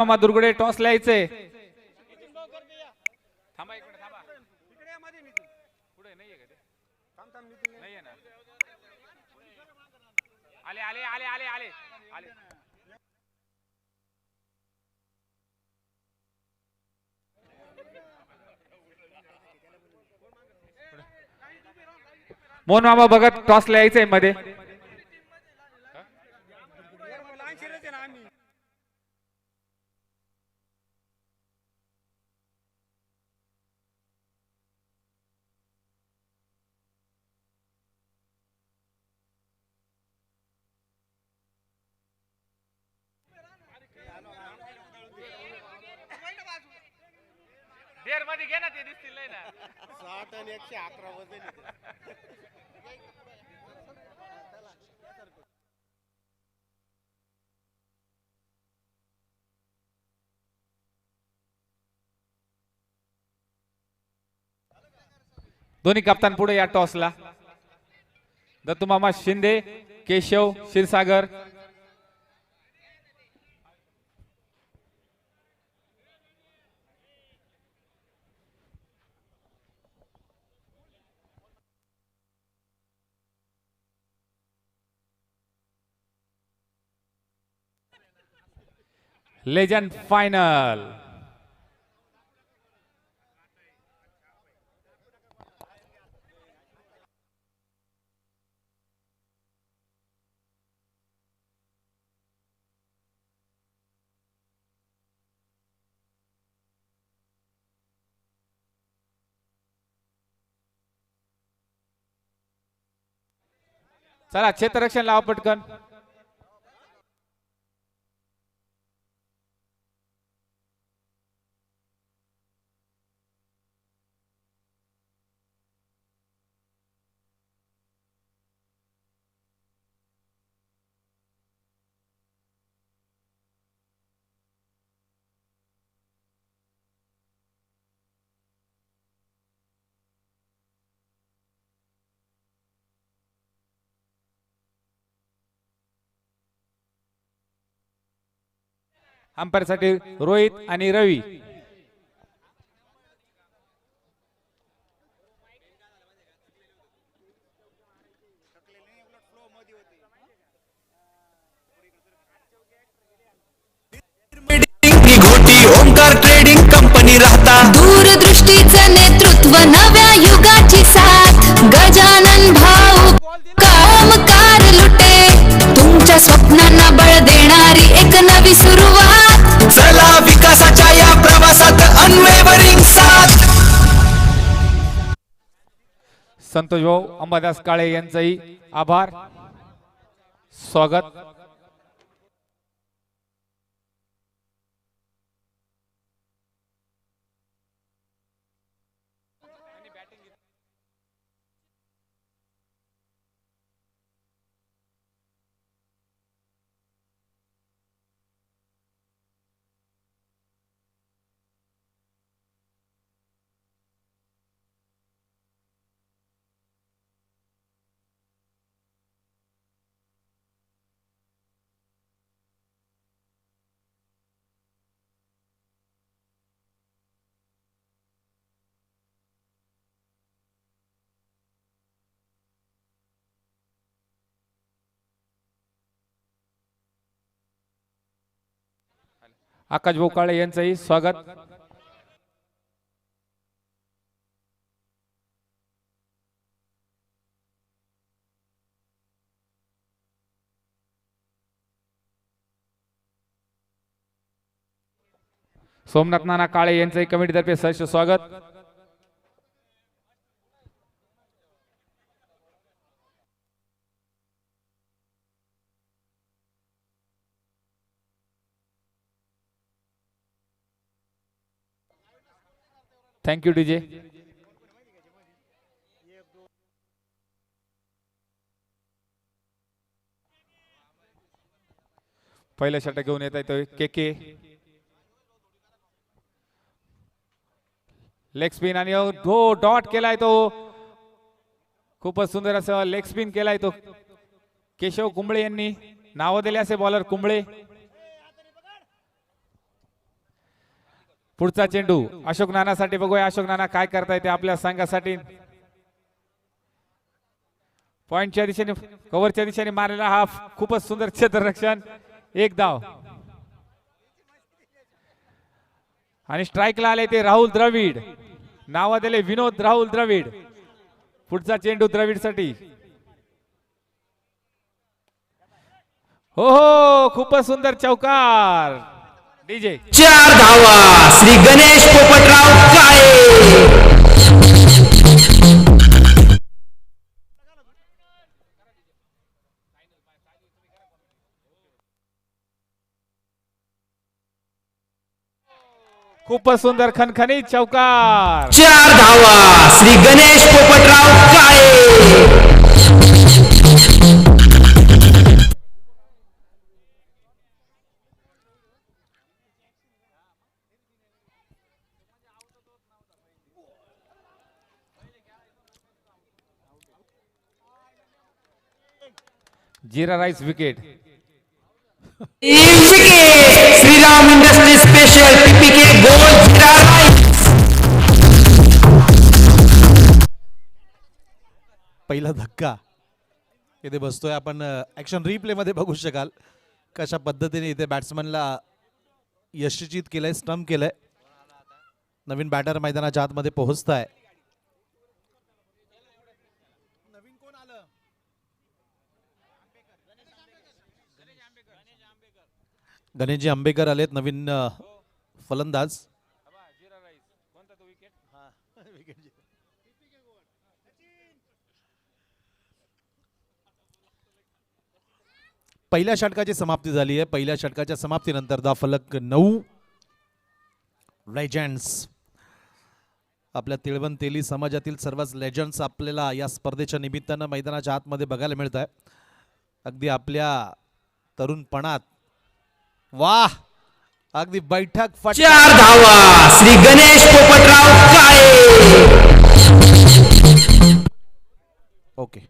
मामा दुर्गुडे टॉस लिहायचे. थांबा इकडे थांबा. इकडे मध्ये नितीन. पुढे नाहीये का ते? थांब थांब नितीन नाहीये ना. आले आले आले आले आले आले. मोहन मामा बघत टॉस लिहायचंय मध्ये. देर मध्ये घे ना ते दिसतील नाही ना. 60 आणि 111 वजन दोन्ही कप्तान पुढे या टॉसला. दत्तू मामा शिंदे, केशव क्षीरसागर. Legend final. चला क्षेत्ररक्षण लावा पटकन. अंपायर साठी रोहित आणि रवी. Omkar trading company Rahata. दूरदृष्टीचं नेतृत्व नव्या युगाची साथ. गजानन भाऊ कामकार लुटे. तुमच्या स्वप्नांना बळ देणारी एक नवी सुरुवात. चला विकासाच्या या प्रवासात अनवेवरिंग साथ. संतोष भाऊ अंबादास काळे यांचंही आभार स्वागत. आकाश भाऊ काळे यांचंही स्वागत. सोमनाथ नाना काळे यांचंही कमिटीतर्फे सहर्ष स्वागत. Thank you DJ. पहिला षटक घेऊन येत आहे के लेग स्पिन आणि डॉट केलाय तो. खूपच सुंदर असं लेग स्पिन केलाय तो केशव कुंबळे यांनी. नाव दिले असे बॉलर कुंबळे. पुढचा चेंडू अशोक नानासाठी बघूया अशोक नाना काय करताय ते आपल्या संघासाठी पॉइंटच्या दिशेने कव्हरच्या दिशेने मारलेला हा खूपच सुंदर क्षेत्ररक्षण एक धाव आणि स्ट्राइकला आले ते राहुल द्रविड नाव दिले विनोद राहुल द्रविड पुढचा चेंडू द्रविड साठी हो हो खूपच सुंदर चौकार डीजे 4 धावा श्री गणेश पोपटराव काळे खूपच सुंदर खणखणीत चौकार 4 धावा Shri Ganesh Popatrao Kale jeera rice wicket wicket Shriram industry special PPK gold jeera rice पहिला धक्का इथे बसतोय आपण ऍक्शन रिप्ले मध्ये बघू शकाल कशा पद्धतीने इथे बॅट्समनला यशस्वी केलंय स्टंप केलंय नवीन बॅटर मैदानाच्या आतमध्ये पोहोचताय गणेशजी आंबेकर आलेत नवीन फलंदाज पहिल्या षटकाची समाप्ती झाली आहे पहिल्या षटकाच्या समाप्तीनंतर दा फलक 9 लेजंड्स आपल्या तिळवण तेली समाजातील सर्वच लेजंड्स आपल्याला या स्पर्धेच्या निमित्तानं मैदानाच्या आतमध्ये बघायला मिळत आहे अगदी आपल्या तरुणपणात वाह अगदी बैठक 4 धावा श्री गणेश पोपटराव काळे ओके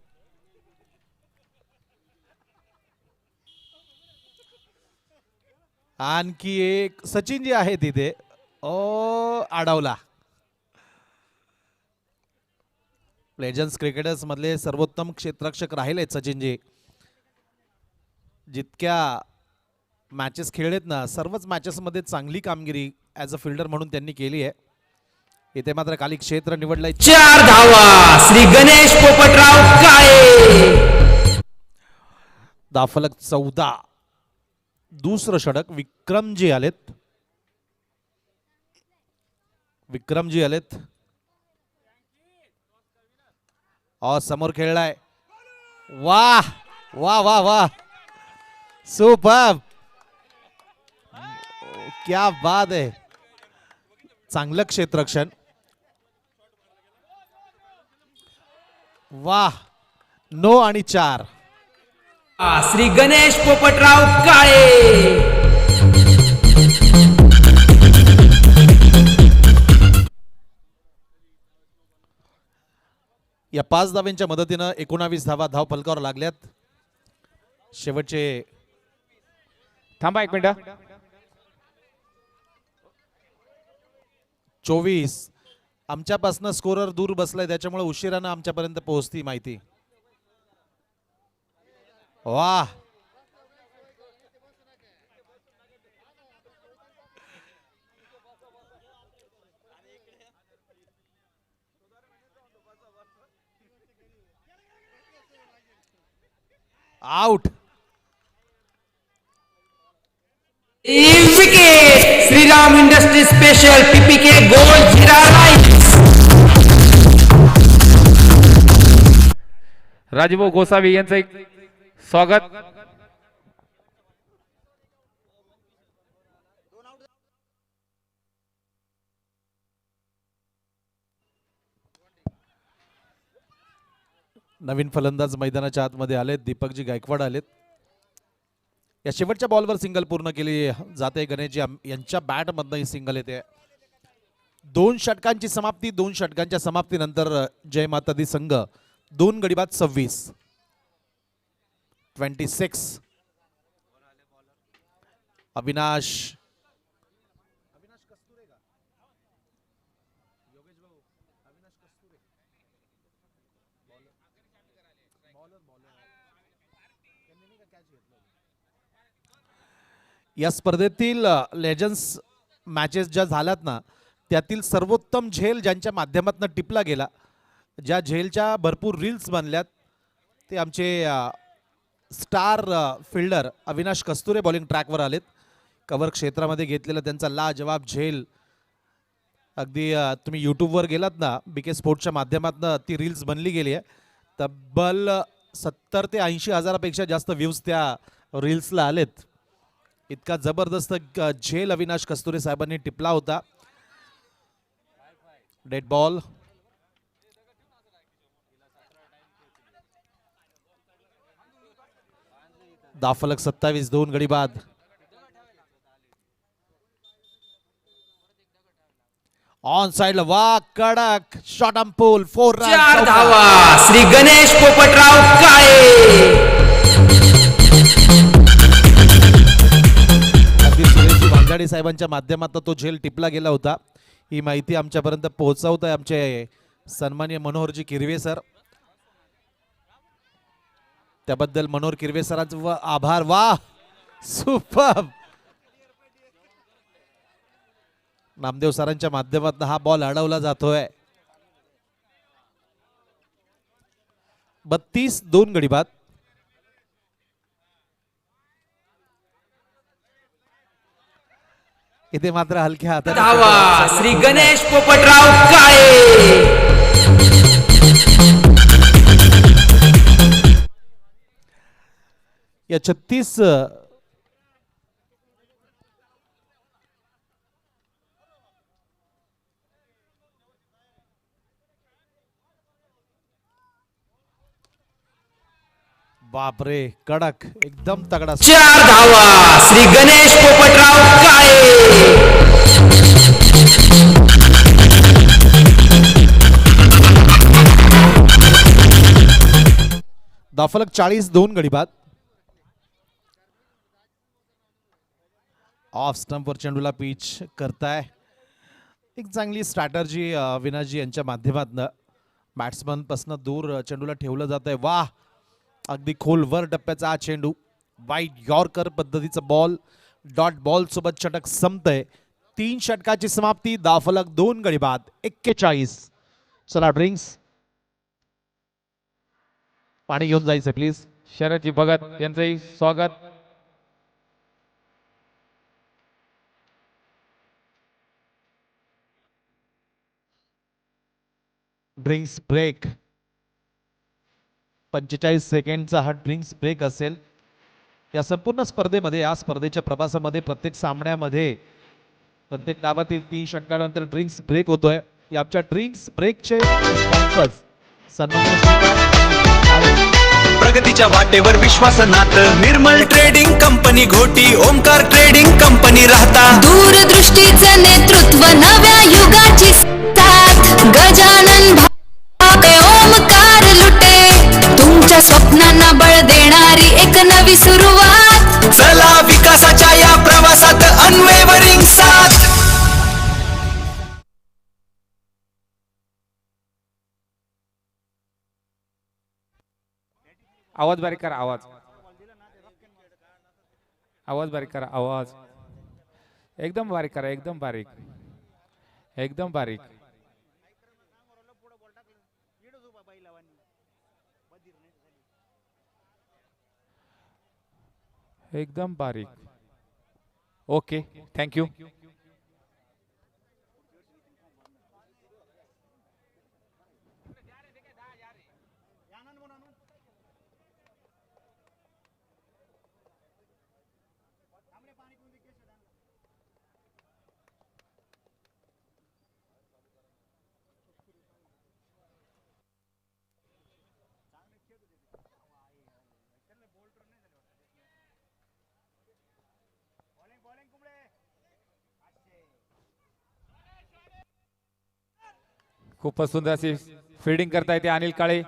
आणखी एक सचिन जी आहे तिथे आडावला लेजंड्स क्रिकेटर्स मधले सर्वोत्तम क्षेत्ररक्षक राहिले सचिनजी जितक्या मॅचेस खेळलेत ना सर्वच मॅचेस मध्ये चांगली कामगिरी ॲज अ फिल्डर म्हणून त्यांनी केली आहे इथे मात्र खाली क्षेत्र निवडलंय 4 धावा श्री गणेश पोपटराव काळे दाफलक 14 दुसरं षटक विक्रमजी आलेत समोर खेळलाय वाह वाह वाह वाह सुपर क्या बात आहे चांगलं क्षेत्ररक्षण वाह 9 आणि 4 श्री गणेश पोपटराव काळे या 5 धावांच्या मदतीनं 19 धावा धाव फलकावर लागल्यात शेवटचे थांबा एक मिनिट 24 आमच्यापासून स्कोरर दूर बसलाय त्याच्यामुळे उशिरानं आमच्यापर्यंत पोहोचती माहिती वाह out wicket Shriram industry special PPK gold jeera rice Rajbhau Gosavi यांचं एक स्वागत नवीन फलंदाज मैदानाच्या आतमध्ये आलेत दीपकजी गायकवाड आलेत या शेवटच्या बॉलवर सिंगल पूर्ण केली जाते गणेशजी यांच्या बॅट मधनं ही सिंगल येते 2 षटकांची समाप्ती 2 षटकांच्या समाप्तीनंतर जय माता दी संघ 2 गडी बाद 26 अविनाश या स्पर्धेतील लेजंड्स मॅचेस ज्या झाल्यात ना त्यातील सर्वोत्तम झेल ज्यांच्या माध्यमातून टिपला गेला, ज्या झेलच्या भरपूर रील्स बनल्यात, ते आमचे star fielder Avinash Kasture bowling ट्रॅकवर आलेत. कव्हर क्षेत्रामध्ये घेतलेला त्यांचा लाजवाब झेल अगदी तुम्ही यूट्यूबवर गेलात ना बीके स्पोर्ट्सच्या माध्यमातून ती रील्स बनली गेली आहे. तब्बल 70 ते 80 हजारापेक्षा जास्त व्ह्यूज त्या रील्सला आलेत. इतका जबरदस्त झेल अविनाश कस्तुरे साहेबांनी टिपला होता. Dead ball. दाफलक 27 2 गडी बाद. ऑन साइड वा कडक शॉट ऑन पूल 4 रन. 4 धावा श्री गणेश पोपटराव काळे. अगदी सुरेशजी वांजाडी साहेबांच्या माध्यमातून तो झेल टिपला गेला होता. ही माहिती आमच्यापर्यंत पोहोचवत आहे आमचे सन्माननीय मनोहरजी किरवे सर. त्याबद्दल मनोहर किरवे सरांचा आभार. वा सुपर. नामदेव सरांच्या माध्यमातून हा बॉल अडवला जातोय. 32 2 गडी बाद. इथे मात्र हलक्या हातात धावा श्री गणेश पोपटराव काळे. या 36 बापरे कडक एकदम तगडा. 4 धावा श्री गणेश पोपटराव काळे. दाफलक 40 2 गडी बाद. ऑफ स्टंपवर चेंडूला पिच करताय. एक चांगली स्ट्रॅटर्जी विनाशजी यांच्या माध्यमातून बॅट्समन पासून दूर चेंडूला ठेवलं जात आहे. वाह अगदी खोलवर टप्प्याचा हा चेंडू. वाईट यॉर्कर पद्धतीचा बॉल डॉट बॉल सोबत षटक संपतंय. 3 षटकाची समाप्ती. दाफलक 2 गडी बाद 41. चला ड्रिंक्स पाणी घेऊन जायचं प्लीज. शरदजी भगत यांचंही स्वागत. ड्रिंक्स ब्रेक 45 सेकंडचा हा ड्रिंक्स ब्रेक असेल. या संपूर्ण स्पर्धेमध्ये या स्पर्धेच्या प्रवासामध्ये प्रत्येक सामन्यामध्ये प्रत्येक डावातील 3 षटकानंतर ड्रिंक्स ब्रेक होतोय. या आमच्या ड्रिंक्स ब्रेकचे स्पॉन्सर्स प्रगतीच्या वाटेवर विश्वासनात Nirmal trading company Ghoti Omkar trading company Rahata. दूरदृष्टीचं नेतृत्व नव्या युगाची साथ गजानन भावे ओमकार लुटे तुमच्या स्वप्नांना बळ देणारी एक नवी सुरुवात. चला विकासाच्या या प्रवासात अनवेवरिंग साथ. आवाज बारीक करा. आवाज आवाज बारीक करा. आवाज एकदम बारीक करा. एकदम बारीक एकदम बारीक. एकदम बारीक. Okay thank you. खूपच सुंदर अशी फिल्डिंग करता येते अनिल काळे.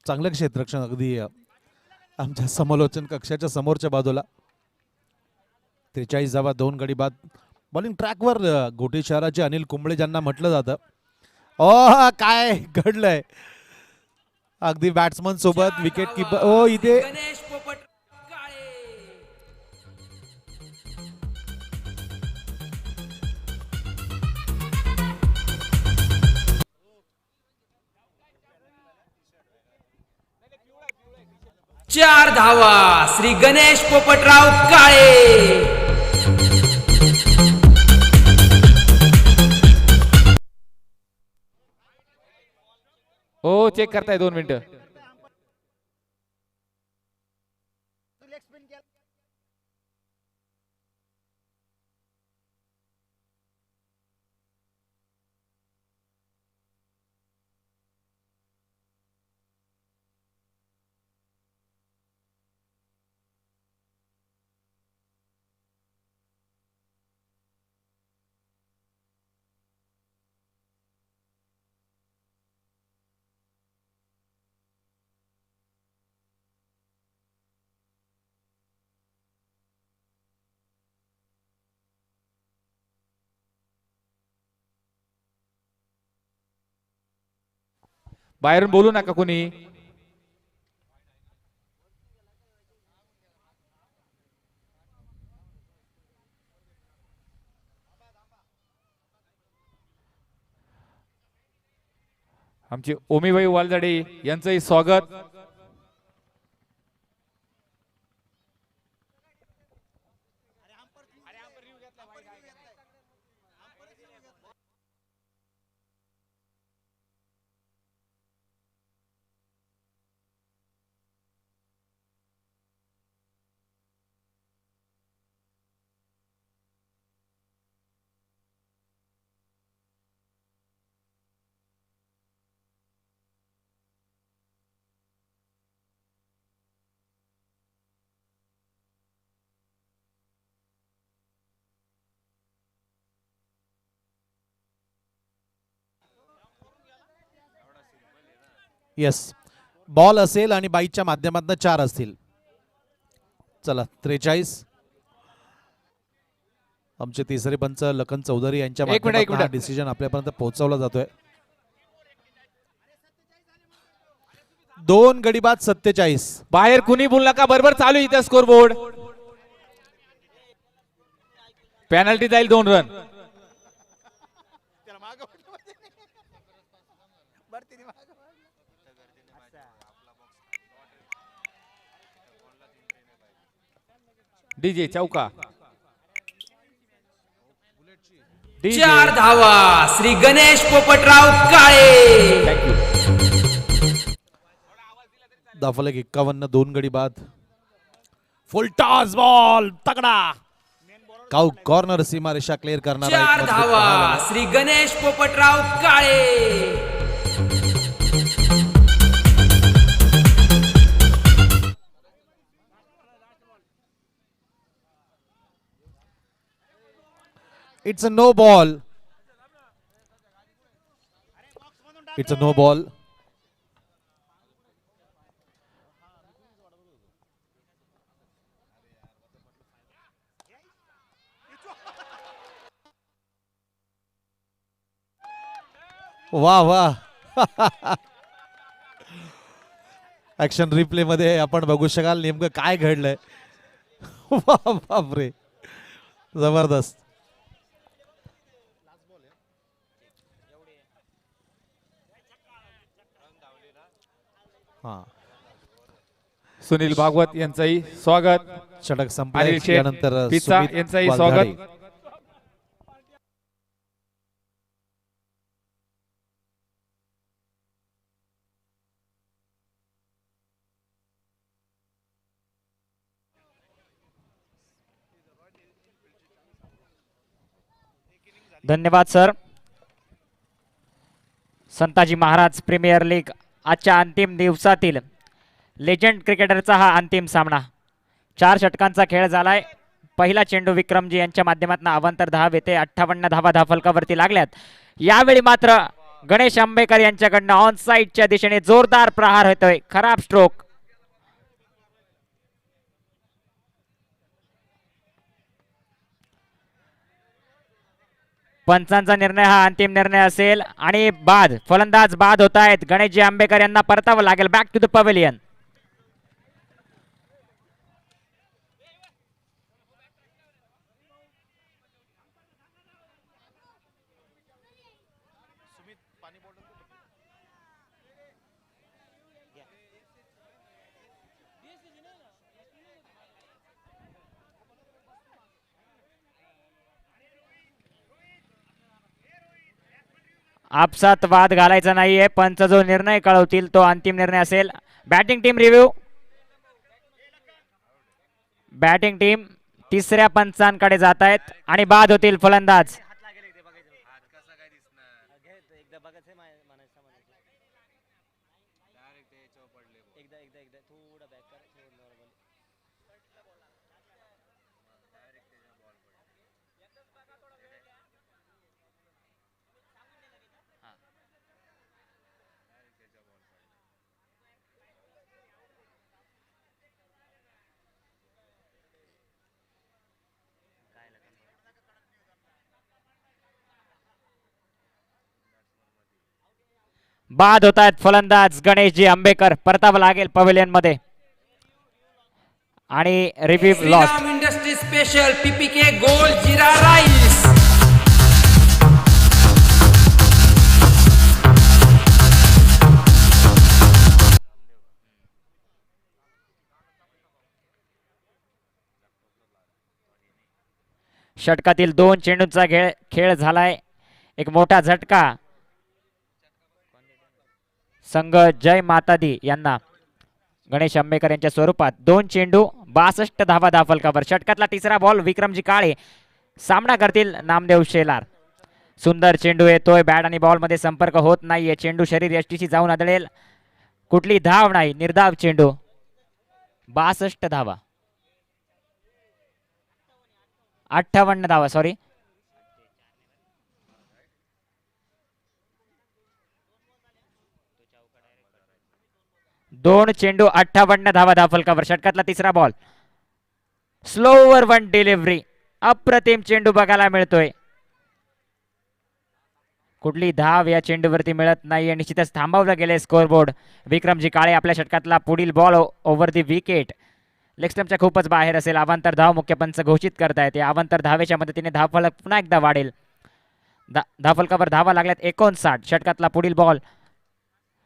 चांगलं क्षेत्ररक्षण अगदी आमच्या समालोचन कक्षाच्या समोरच्या बाजूला. 43 धावा 2 गडी बाद. बॉलिंग ट्रॅकवर घोटी शहराचे अनिल कुंबळे ज्यांना म्हटलं जातं. काय घडलंय अगदी बॅट्समन सोबत विकेट कीपर. इथे गणेश पोपट काळे. 4 धावा श्री गणेश पोपटराव काळे. हो चेक करताय 2 मिनिटं. बाहेरून बोलू नका कोणी. आमचे ओमीभाई वालजाडे यांचंही स्वागत. येस बॉल असेल आणि बाईच्या माध्यमातून 4 असतील. चला 43. आमचे तिसरे पंच लखन चौधरी यांच्या माध्यमातून हा डिसिजन आपल्यापर्यंत पोहोचवला जातोय. 2 गडी बाद 47. बाहेर कुणी बोलू नका. बरोबर चालू इथे स्कोर बोर्ड. पेनल्टी जाईल 2 रन. डीजे चौका. 4 धावा श्री गणेश पोपटराव काळे. थँक्यू. दाफलक 51. 2 गडी बाद. फुल टॉस बॉल तगडा. काऊ कॉर्नर सीमारेषा क्लिअर करणारा 4 धावा श्री गणेश पोपटराव काळे. It's a no ball. It's a no ball. वाह वाह. ऍक्शन रिप्ले मध्ये आपण बघू शकाल नेमकं काय घडलंय. वाह बापरे जबरदस्त. सुनील भागवत यांचंही स्वागत. षटक संपले. अनिल शेठ यानंतर पिचा सुमित यांचंही वालझाडे. स्वागत. धन्यवाद sir. Santaji Maharaj premier league आजच्या अंतिम दिवसातील लेजंड क्रिकेटरचा हा अंतिम सामना. 4 षटकांचा खेळ झालाय. पहिला चेंडू विक्रमजी यांच्या माध्यमातून अवांतर धाव येते. 58 धावा धावफलकावरती लागल्यात. यावेळी मात्र गणेश आंबेकर यांच्याकडनं ऑन साइडच्या दिशेने जोरदार प्रहार होतोय. खराब स्ट्रोक. पंचांचा निर्णय हा अंतिम निर्णय असेल आणि बाद फलंदाज बाद होत आहेत. गणेशजी आंबेकर यांना परतावं लागेल बॅक टू द पवेलियन. आपसात वाद घालायचा नाहीये. पंच जो निर्णय कळवतील तो अंतिम निर्णय असेल. Batting team review. Batting team तिसऱ्या पंचांकडे जात आहेत आणि बाद होतील फलंदाज. बाद होत आहेत फलंदाज गणेशजी आंबेकर. परतावं लागेल पवेलियन मध्ये आणि review lost. Shriram industry special PPK gold jeera rice. षटकातील 2 चेंडूंचा खेळ झालाय. एक मोठा झटका संघ जय माता दी यांना गणेश आंबेकर यांच्या स्वरूपात. 2 चेंडू 62 धावा फलकावर. षटकातला तिसरा बॉल विक्रमजी काळे सामना करतील नामदेव शेलार. सुंदर चेंडू येतोय. बॅट आणि बॉल मध्ये संपर्क होत नाहीये. चेंडू शरीर यष्टीशी जाऊन आदळेल. कुठली धाव नाही. निर्धाव चेंडू. 62 धावा 58 धावा सॉरी. दोन चेंडू 58 धावा फलकावर. षटकातला तिसरा बॉल. Slower 1 delivery. अप्रतिम चेंडू बघायला मिळतोय. कुठली धाव या चेंडूवरती मिळत नाहीये. निश्चितच थांबवलं गेले स्कोरबोर्ड. विक्रमजी काळे आपल्या षटकातला पुढील ball over the wicket. Leg स्टंपच्या खूपच बाहेर असेल. अवांतर धाव मुख्य पंच घोषित करतायत. या अवांतर धावेच्या मदतीने धावफलक पुन्हा एकदा वाढेल. धावफलकावर धावा लागल्यात 59. षटकातला पुढील बॉल.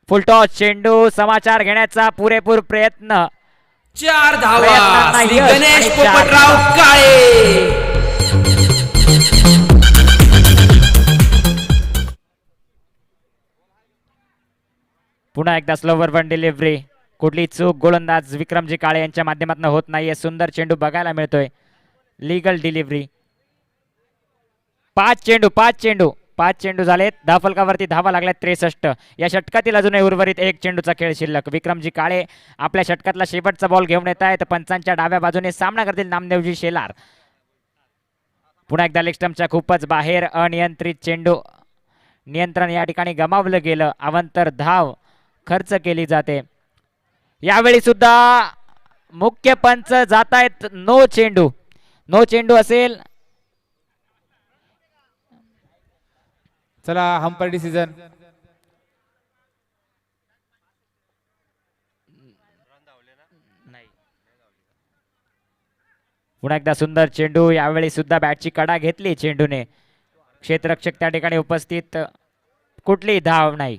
फुलटॉस चेंडू. समाचार घेण्याचा पुरेपूर प्रयत्न. 4 धावा प्रयत्नांना श्री यश गणेश आणि 4 पोपटराव काळे. पुन्हा एकदा स्लोवर 1 डिलिव्हरी. कुठली चूक गोलंदाज विक्रमजी काळे यांच्या माध्यमातून होत नाहीये. सुंदर चेंडू बघायला मिळतोय. Legal delivery. 5 चेंडू झालेत. धावफलकावरती धावा लागल्यात 63. या षटकातील अजूनही उर्वरित 1 चेंडूचा खेळ शिल्लक. विक्रमजी काळे आपल्या षटकातला शेवटचा बॉल घेऊन येत आहेत. पंचांच्या डाव्या बाजूने सामना करतील नामदेवजी शेलार. पुन्हा एकदा लेग स्टंपच्या खूपच बाहेर. अनियंत्रित चेंडू. नियंत्रण या ठिकाणी गमावलं गेलं. अवांतर धाव खर्च केली जाते. यावेळी सुद्धा मुख्य पंच जात आहेत नो चेंडू असेल. चला हंपर डिसिजन. पुन्हा एकदा सुंदर चेंडू. यावेळी सुद्धा बॅटची कडा घेतली चेंडूने. क्षेत्ररक्षक त्या ठिकाणी उपस्थित. कुठली धाव नाही.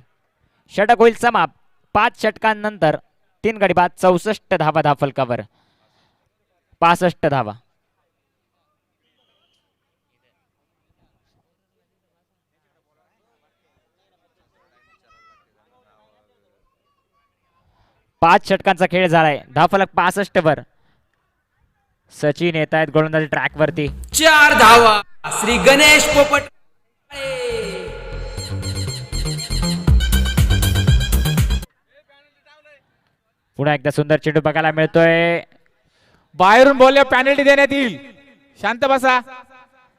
षटक होईल समाप्त. 5 षटकांनंतर 3 गडी बाद 64 धावा धावफलकावर. 65 धावा. पाच षटकांचा खेळ झालाय. धावफलक 65 वर. सचिन येत आहेत गोलंदाजी ट्रॅक वरती. 4 धावा श्री गणेश पोपट. पुन्हा एकदा सुंदर चेंडू बघायला मिळतोय. बाहेरून बॉल पॅनल्टी देण्यात येईल. शांत बसा.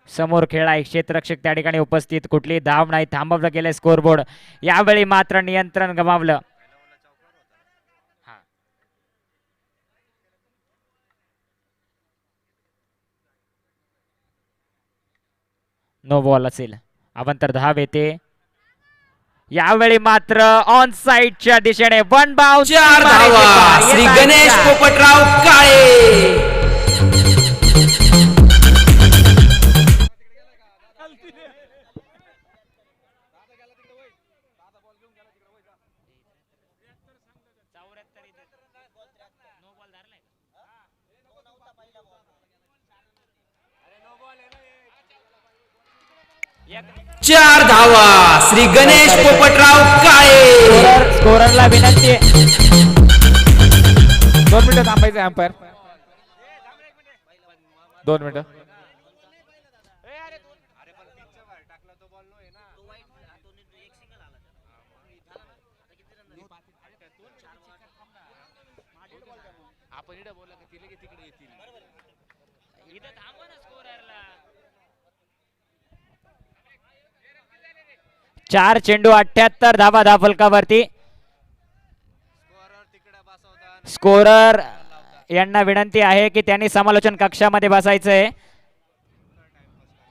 समोर खेळा एक क्षेत्ररक्षक त्या ठिकाणी उपस्थित, कुठली धाव नाही, थांबवलं गेलं स्कोरबोर्ड. यावेळी मात्र नियंत्रण गमावलं. नो बॉल असेल. अवंतर धाव येते. यावेळी मात्र ऑन साइडच्या दिशेने वन बाउंस. 4 धावा श्री गणेश पोपटराव काळे. चार धावा श्री गणेश पोपटराव काळे. स्कोररला विनंती आहे. 2 मिनिटं थांबायचं अंपायर. 2 मिनिटं. चार चेंडू 78 धावा धावफलकावरती. स्कोरर यांना विनंती आहे की त्यांनी समालोचन कक्षामध्ये बसायचंय.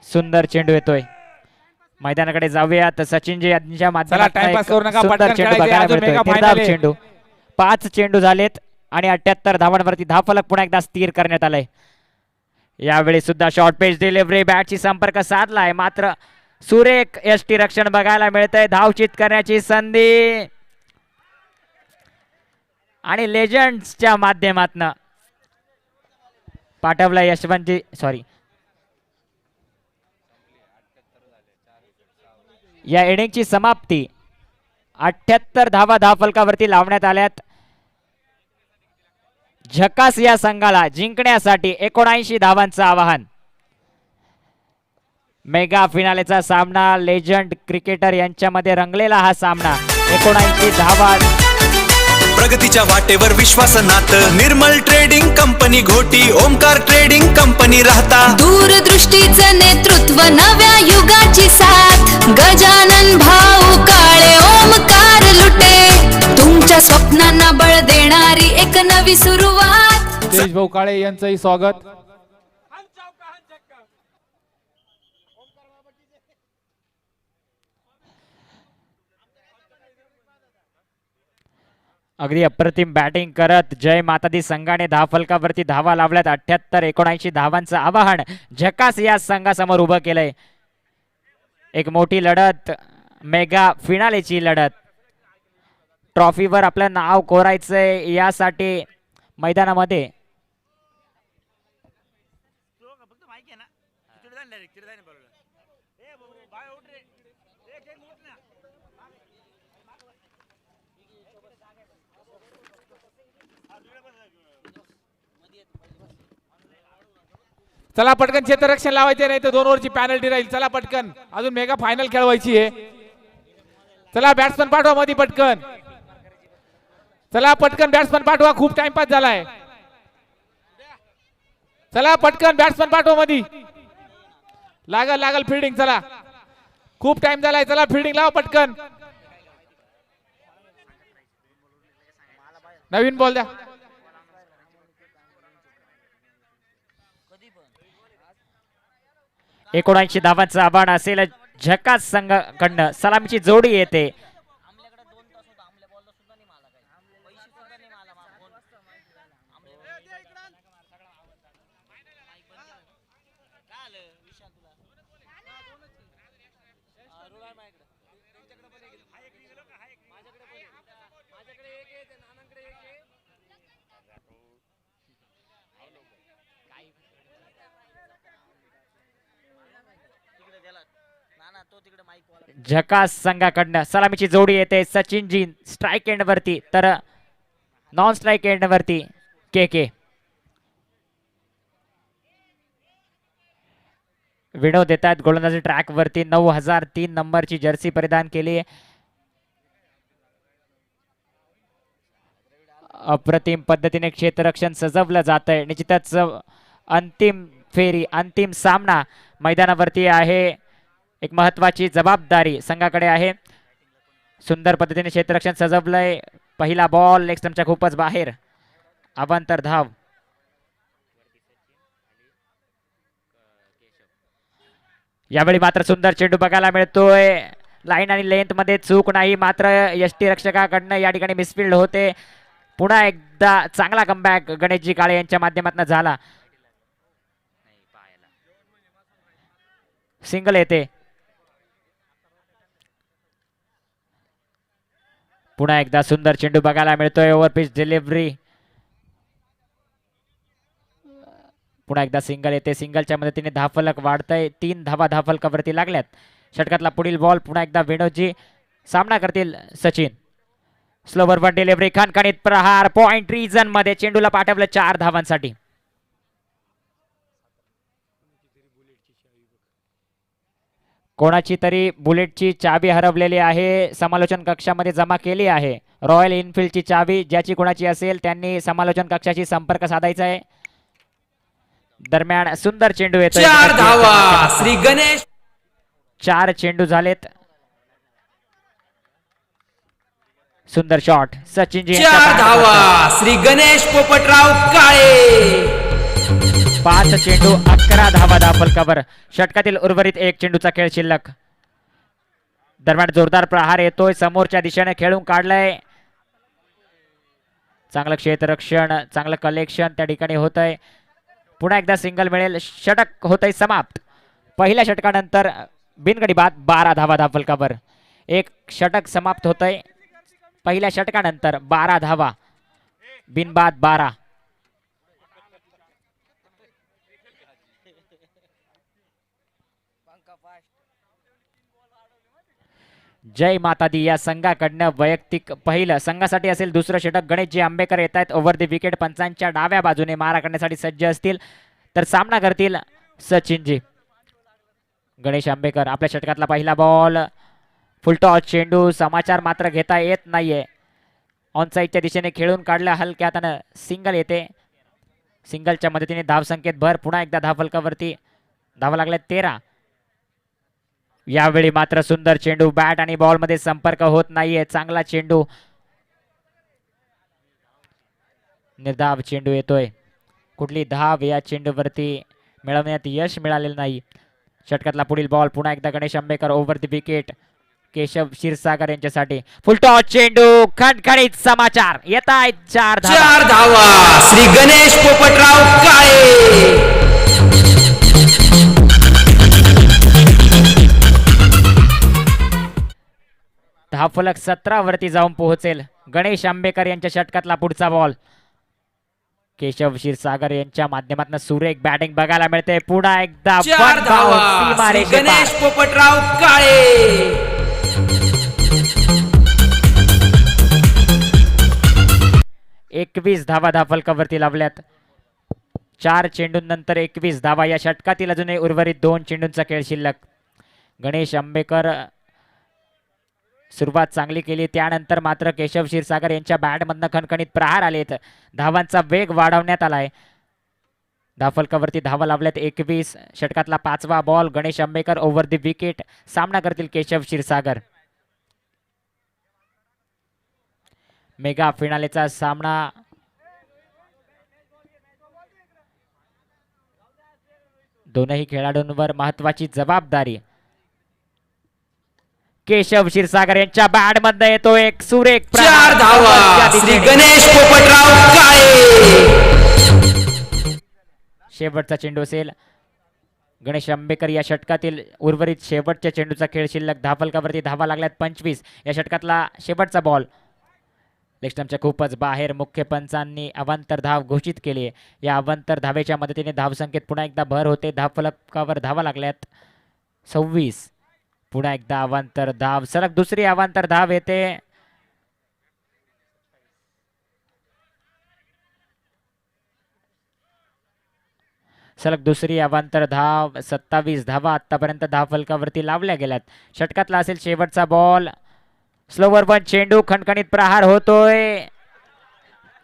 सुंदर चेंडू येतोय. मैदानाकडे जाऊयात. सचिनजी यांच्या माध्यमातून टाइमपास करू नका, सुंदर पटकन चेंडू खेळायचे. बघायला अजून मिळतोय. मेगा निर्धाव फायनल आहे. चेंडू 5 चेंडू झालेत आणि 78 धावांवरती धावफलक पुन्हा एकदा स्थिर करण्यात आलाय. यावेळी सुद्धा शॉर्ट पेज डिलिव्हरी बॅटची संपर्क साधलाय, मात्र सुरेख यष्टी रक्षण बघायला मिळतंय. धावचित करण्याची संधी आणि लेजंड्सच्या माध्यमातून पाठवला यशवंतजी. सॉरी, या इनिंगची समाप्ती 78 धावा धावफलकावरती लावण्यात आल्यात. झकास या संघाला जिंकण्यासाठी 79 धावांचं आवाहन. मेगा फिनालेचा सामना लेजंड क्रिकेटर यांच्यामध्ये रंगलेला हा सामना. 79 धावा. प्रगतीच्या वाटेवर विश्वासनात Nirmal trading company Ghoti, Omkar trading company Rahata. दूरदृष्टीचं नेतृत्व नव्या युगाची साथ. गजानन भाऊ काळे ओमकार लुटे. तुमच्या स्वप्नांना बळ देणारी एक नवी सुरुवात. जयेश भाऊ काळे यांचंही स्वागत. अगदी अप्रतिम बॅटिंग करत जय मातादी संघाने धावफलकावरती धावा लावल्यात. 78-79 धावांचं आवाहन झकास या संघासमोर उभं केलंय. एक मोठी लढत, मेगा फिनालेची लढत. ट्रॉफीवर आपलं नाव कोरायचंय यासाठी मैदानामध्ये चला पटकन क्षेत्ररक्षण लावायचे, नाही तर 2 ओव्हरची पॅनल्टी राहील. चला पटकन, अजून मेगा फायनल खेळवायची आहे. चला बॅट्समन पाठवा मध्ये पटकन. चला पटकन बॅट्समन पाठवा, खूप टाइमपास झालाय. चला पटकन बॅट्समन पाठवा मध्ये. लागल फिल्डिंग. चला खूप टाइम झालाय. चला फिल्डिंग लावा पटकन. नवीन बॉल द्या. एकोणऐंशी धावांचं आव्हान असेल झकास संघाकडनं. सलामीची जोडी येते. झकास संघाकडनं सलामीची जोडी येते. सचिनजी स्ट्राइक एंड वरती, तर नॉन स्ट्राइक एंड वरती के विनोद देत आहेत. गोलंदाजी ट्रॅक वरती 9003 नंबरची जर्सी परिधान केली. अप्रतिम पद्धतीने क्षेत्ररक्षण सजवलं जात आहे. निश्चितच अंतिम फेरी अंतिम सामना मैदानावरती आहे. एक महत्वाची जबाबदारी संघाकडे आहे. सुंदर पद्धतीने क्षेत्ररक्षण सजवलंय. पहिला बॉल लेग स्टंपच्या खूपच बाहेर. अवांतर धाव. यावेळी मात्र सुंदर चेंडू बघायला मिळतोय. लाईन आणि लेंथ मध्ये चूक नाही, मात्र यष्टी रक्षकाकडनं या ठिकाणी मिसफिल्ड होते. पुन्हा एकदा चांगला कमबॅक गणेशजी काळे यांच्या माध्यमातून झाला. सिंगल येते. पुन्हा एकदा सुंदर चेंडू बघायला मिळतोय. Overpitch delivery. पुन्हा एकदा सिंगल येते. सिंगलच्या मदतीने धावफलक वाढतंय. 3 धावा धावफलकावरती लागल्यात. षटकातला पुढील बॉल पुन्हा एकदा विनोदजी सामना करतील सचिन. स्लोवर वन डिलिव्हरी खणखणीत प्रहार. पॉइंट रिजन मध्ये चेंडूला पाठवलं 4 धावांसाठी. कोणाची तरी बुलेटची चावी हरवलेली आहे. समालोचन कक्षामध्ये जमा केली आहे. रॉयल इनफिल्डची चावी ज्याची कोणाची असेल त्यांनी समालोचन कक्षाशी संपर्क साधायचा आहे. दरम्यान सुंदर चेंडू येतो. 4 धावा श्री गणेश. 4 चेंडू झालेत. सुंदर शॉट सचिनजी. 4 धावा श्री गणेश पोपटराव काळे. 5 चेंडू 11 धावा धावफलकावर. षटकातील उर्वरित 1 चेंडूचा खेळ शिल्लक. दरम्यान जोरदार प्रहार येतोय. समोरच्या दिशेने खेळून काढलंय. चांगलं क्षेत्ररक्षण, चांगलं कलेक्शन त्या ठिकाणी होत आहे. पुन्हा एकदा सिंगल मिळेल. षटक होतंय समाप्त. पहिल्या षटकानंतर बिनगडी बाद 12 धावा धावफलकावर. एक षटक समाप्त होतंय. पहिल्या षटकानंतर 12 धावा. बिनबाद 12. जय माता दी या संघाकडनं वैयक्तिक पहिलं, संघासाठी असेल दुसरं षटक. गणेशजी आंबेकर येत आहेत ओव्हर द विकेट. पंचांच्या डाव्या बाजूने मारा करण्यासाठी सज्ज असतील, तर सामना करतील सचिनजी. गणेश आंबेकर. आपल्या षटकातला पहिला बॉल. फुलटॉस चेंडू. समाचार मात्र घेता येत नाहीये. ऑनसाईडच्या दिशेने खेळून काढलं. हलक्या हातानं सिंगल येते. सिंगलच्या मदतीने धावसंख्येत भर. पुन्हा एकदा धावफलकावरती धावा लागल्या 13. यावेळी मात्र सुंदर चेंडू. बॅट आणि बॉल मध्ये संपर्क होत नाहीये. चांगला चेंडू. निर्धाव चेंडू येतोय. कुठली धाव या चेंडूवरती मिळवण्यात यश मिळालेलं नाही. षटकातला पुढील बॉल पुन्हा एकदा Ganesh Ambekar over the wicket. Keshav Kshirsagar यांच्यासाठी फुलटॉस चेंडू. खणखणीत समाचार येत आहेत. 4 धावा श्री गणेश पोपटराव काळे. धावफलक 17 वरती जाऊन पोहोचेल. गणेश आंबेकर यांच्या षटकातला पुढचा बॉल. केशव क्षीरसागर यांच्या माध्यमातून सुरेख बॅटिंग बघायला मिळते. पुन्हा एकदा 4 धावा श्री गणेश पोपटराव काळे. 21 धावा धावफलकावरती लावल्यात. 4 चेंडूंनंतर 21 धावा. या षटकातील अजूनही उर्वरित 2 चेंडूंचा खेळ शिल्लक. गणेश आंबेकर सुरुवात चांगली केली, त्यानंतर मात्र केशव क्षीरसागर यांच्या बॅटमधनं खणखणीत प्रहार आलेत. धावांचा वेग वाढवण्यात आलाय. धावफलकावरती धावा लावल्यात 21. षटकातला 5वा ball. Ganesh Ambekar over the wicket. सामना करतील केशव क्षीरसागर. मेगा फिनालेचा सामना दोनही खेळाडूंवर महत्वाची जबाबदारी. केशव क्षीरसागर यांच्या बॅट मध्ये येतो एक सुरेख 4 धावा श्री गणेश पोपटराव काळे. शेवटचा चेंडू असेल. गणेश आंबेकर या षटकातील उर्वरित शेवटच्या चेंडूचा खेळ शिल्लक. धावफलकावरती धावा लागल्यात 25. या षटकातला शेवटचा बॉल लेगस्टंपच्या खूपच बाहेर. मुख्य पंचांनी अवांतर धाव घोषित केली. या अवांतर धावेच्या मदतीने धावसंख्येत पुन्हा एकदा भर होते. धावफलकावर धावा लागल्यात 26. पुन्हा एकदा अवांतर धाव. सलग दुसरी अवांतर धाव येते. सलग दुसरी अवांतर धाव. 27 धावा आतापर्यंत धावफलकावरती लावल्या गेल्यात. षटकातला असेल शेवटचा बॉल. स्लोवर वन चेंडू. खणखणीत प्रहार होतोय.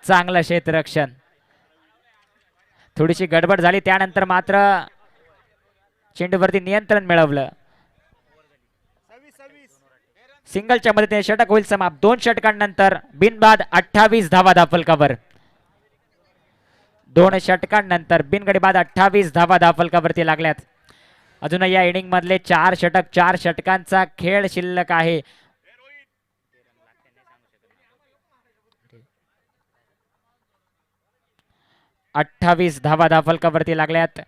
चांगलं क्षेत्ररक्षण. थोडीशी गडबड झाली, त्यानंतर मात्र चेंडूवरती नियंत्रण मिळवलं. सिंगलच्या मदतीने षटक होईल समाप्त. 2 षटकांनंतर बिनबाद 28 धावा धावफलकावर. 2 षटकांनंतर बिनगडी बाद 28 धावा धावफलकावरती लागल्यात. अजून या इनिंग मधले 4 षटक, 4 षटकांचा खेळ शिल्लक आहे. अठ्ठावीस धावा धावफलकावरती लागल्यात.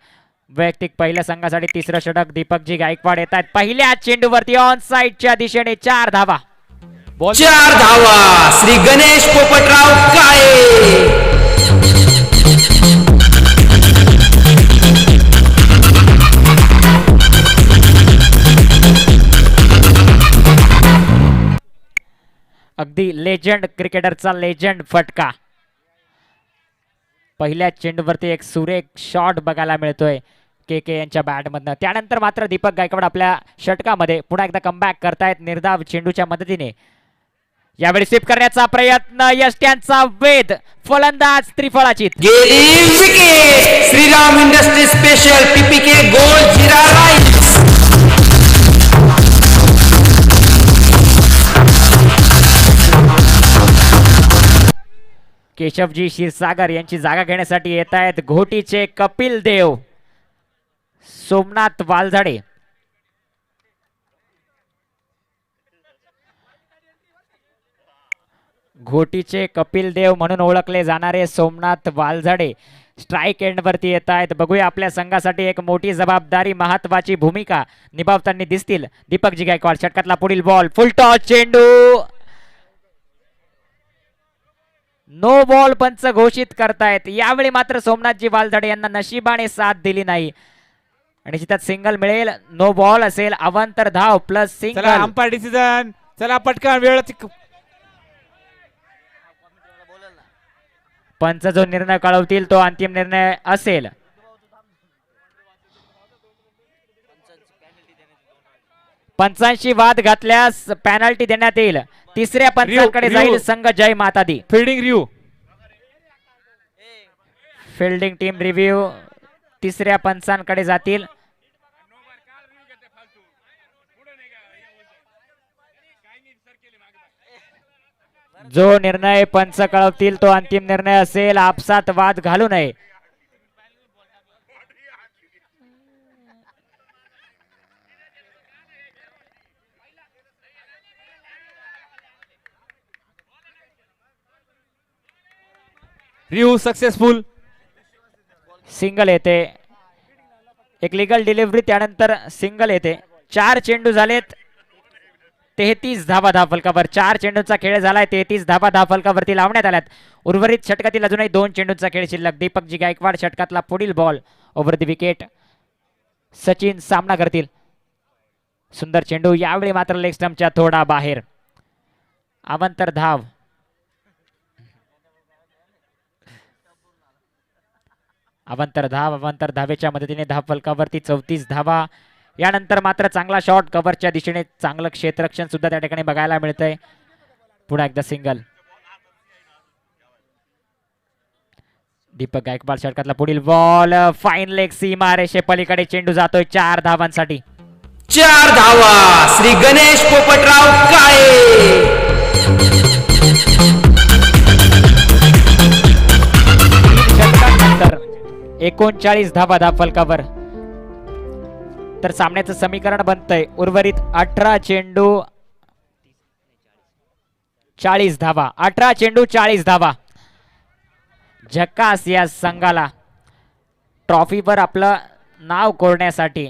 वैयक्तिक पहिल्या संघासाठी तिसरं षटक दीपकजी गायकवाड येत आहेत. पहिल्या चेंडूवरती ऑन साइडच्या दिशेने 4 धावा. 4 धावा श्री गणेश पोपटराव काळे. अगदी लेजंड क्रिकेटरचा लेजंड फटका. पहिल्या चेंडूवरती एक सुरेख शॉट बघायला मिळतोय के के यांच्या बॅटमधनं. त्यानंतर मात्र दीपक गायकवाड आपल्या षटकामध्ये पुन्हा एकदा कमबॅक करतायत निर्धाव चेंडूच्या मदतीने. यावेळी स्वीप करण्याचा प्रयत्न, यष्ट्यांचा वेध, फलंदाज त्रिफळाची. गेली wicket Shriram industry special PPK गोल जिरा राईस. केशवजी क्षीरसागर यांची जागा घेण्यासाठी येत आहेत घोटीचे कपिल देव, सोमनाथ वालझाडे. घोटीचे कपिल देव म्हणून ओळखले जाणारे सोमनाथ वालझाडे स्ट्राईक एंड वरती येत आहेत. बघूया आपल्या संघासाठी एक मोठी जबाबदारी, महत्वाची भूमिका निभावताना दिसतील दीपकजी गायकवाड. षटकातला पुढील बॉल, फुल टॉस चेंडू, नो बॉल पंच घोषित करतायत. यावेळी मात्र सोमनाथजी वालझाडे यांना नशिबाने साथ दिली नाही आणि त्यात सिंगल मिळेल. नो बॉल असेल, अवांतर धाव प्लस चला सिंगल. Umpire decision. चला पटकन वेळ. पंच जो निर्णय कळवतील तो अंतिम निर्णय असेल. पंचांशी वाद घातल्यास पॅनल्टी देण्यात येईल. तिसऱ्या पंचांकडे जाईल संघ Jai Mata Di. Fielding review. Fielding team review तिसऱ्या पंचांकडे जातील. जो निर्णय पंच कळवतील तो अंतिम निर्णय असेल. आपसात वाद घालू नये. Review successful. सिंगल येते, एक लिगल डिलिव्हरी, त्यानंतर सिंगल येते. 4 चेंडू झालेत, 33 धावा धावफलकावर. 4 चेंडूंचा खेळ झालाय, 33 धावा धावफलकावरती लावण्यात आल्यात. उर्वरित षटकातील अजूनही 2 चेंडूंचा खेळ शिल्लक. दीपकजी गायकवाड षटकातला पुढील ball over the wicket. Sachin सामना करतील. सुंदर चेंडू, यावेळी मात्र लेग स्टंपच्या थोडा बाहेर. अवांतर धाव. अवांतर धावेच्या मदतीने धावफलकावरती 34 धावा. यानंतर मात्र चांगला शॉट कव्हरच्या दिशेने, चांगलं क्षेत्ररक्षण सुद्धा त्या ठिकाणी बघायला मिळतंय. पुन्हा एकदा सिंगल. दीपक गायकवाड षटकातला पुढील बॉल, फाईन लेग, सीमा रेषे पलीकडे चेंडू जातोय 4 धावांसाठी. 4 धावा श्री गणेश पोपटराव काळे. 39 धावा धावफलकावर. तर सामन्याचं समीकरण बनतंय उर्वरित 18 चेंडू 40 धावा. 18 चेंडू 40 धावा. झकास या संघाला ट्रॉफीवर आपलं नाव कोरण्यासाठी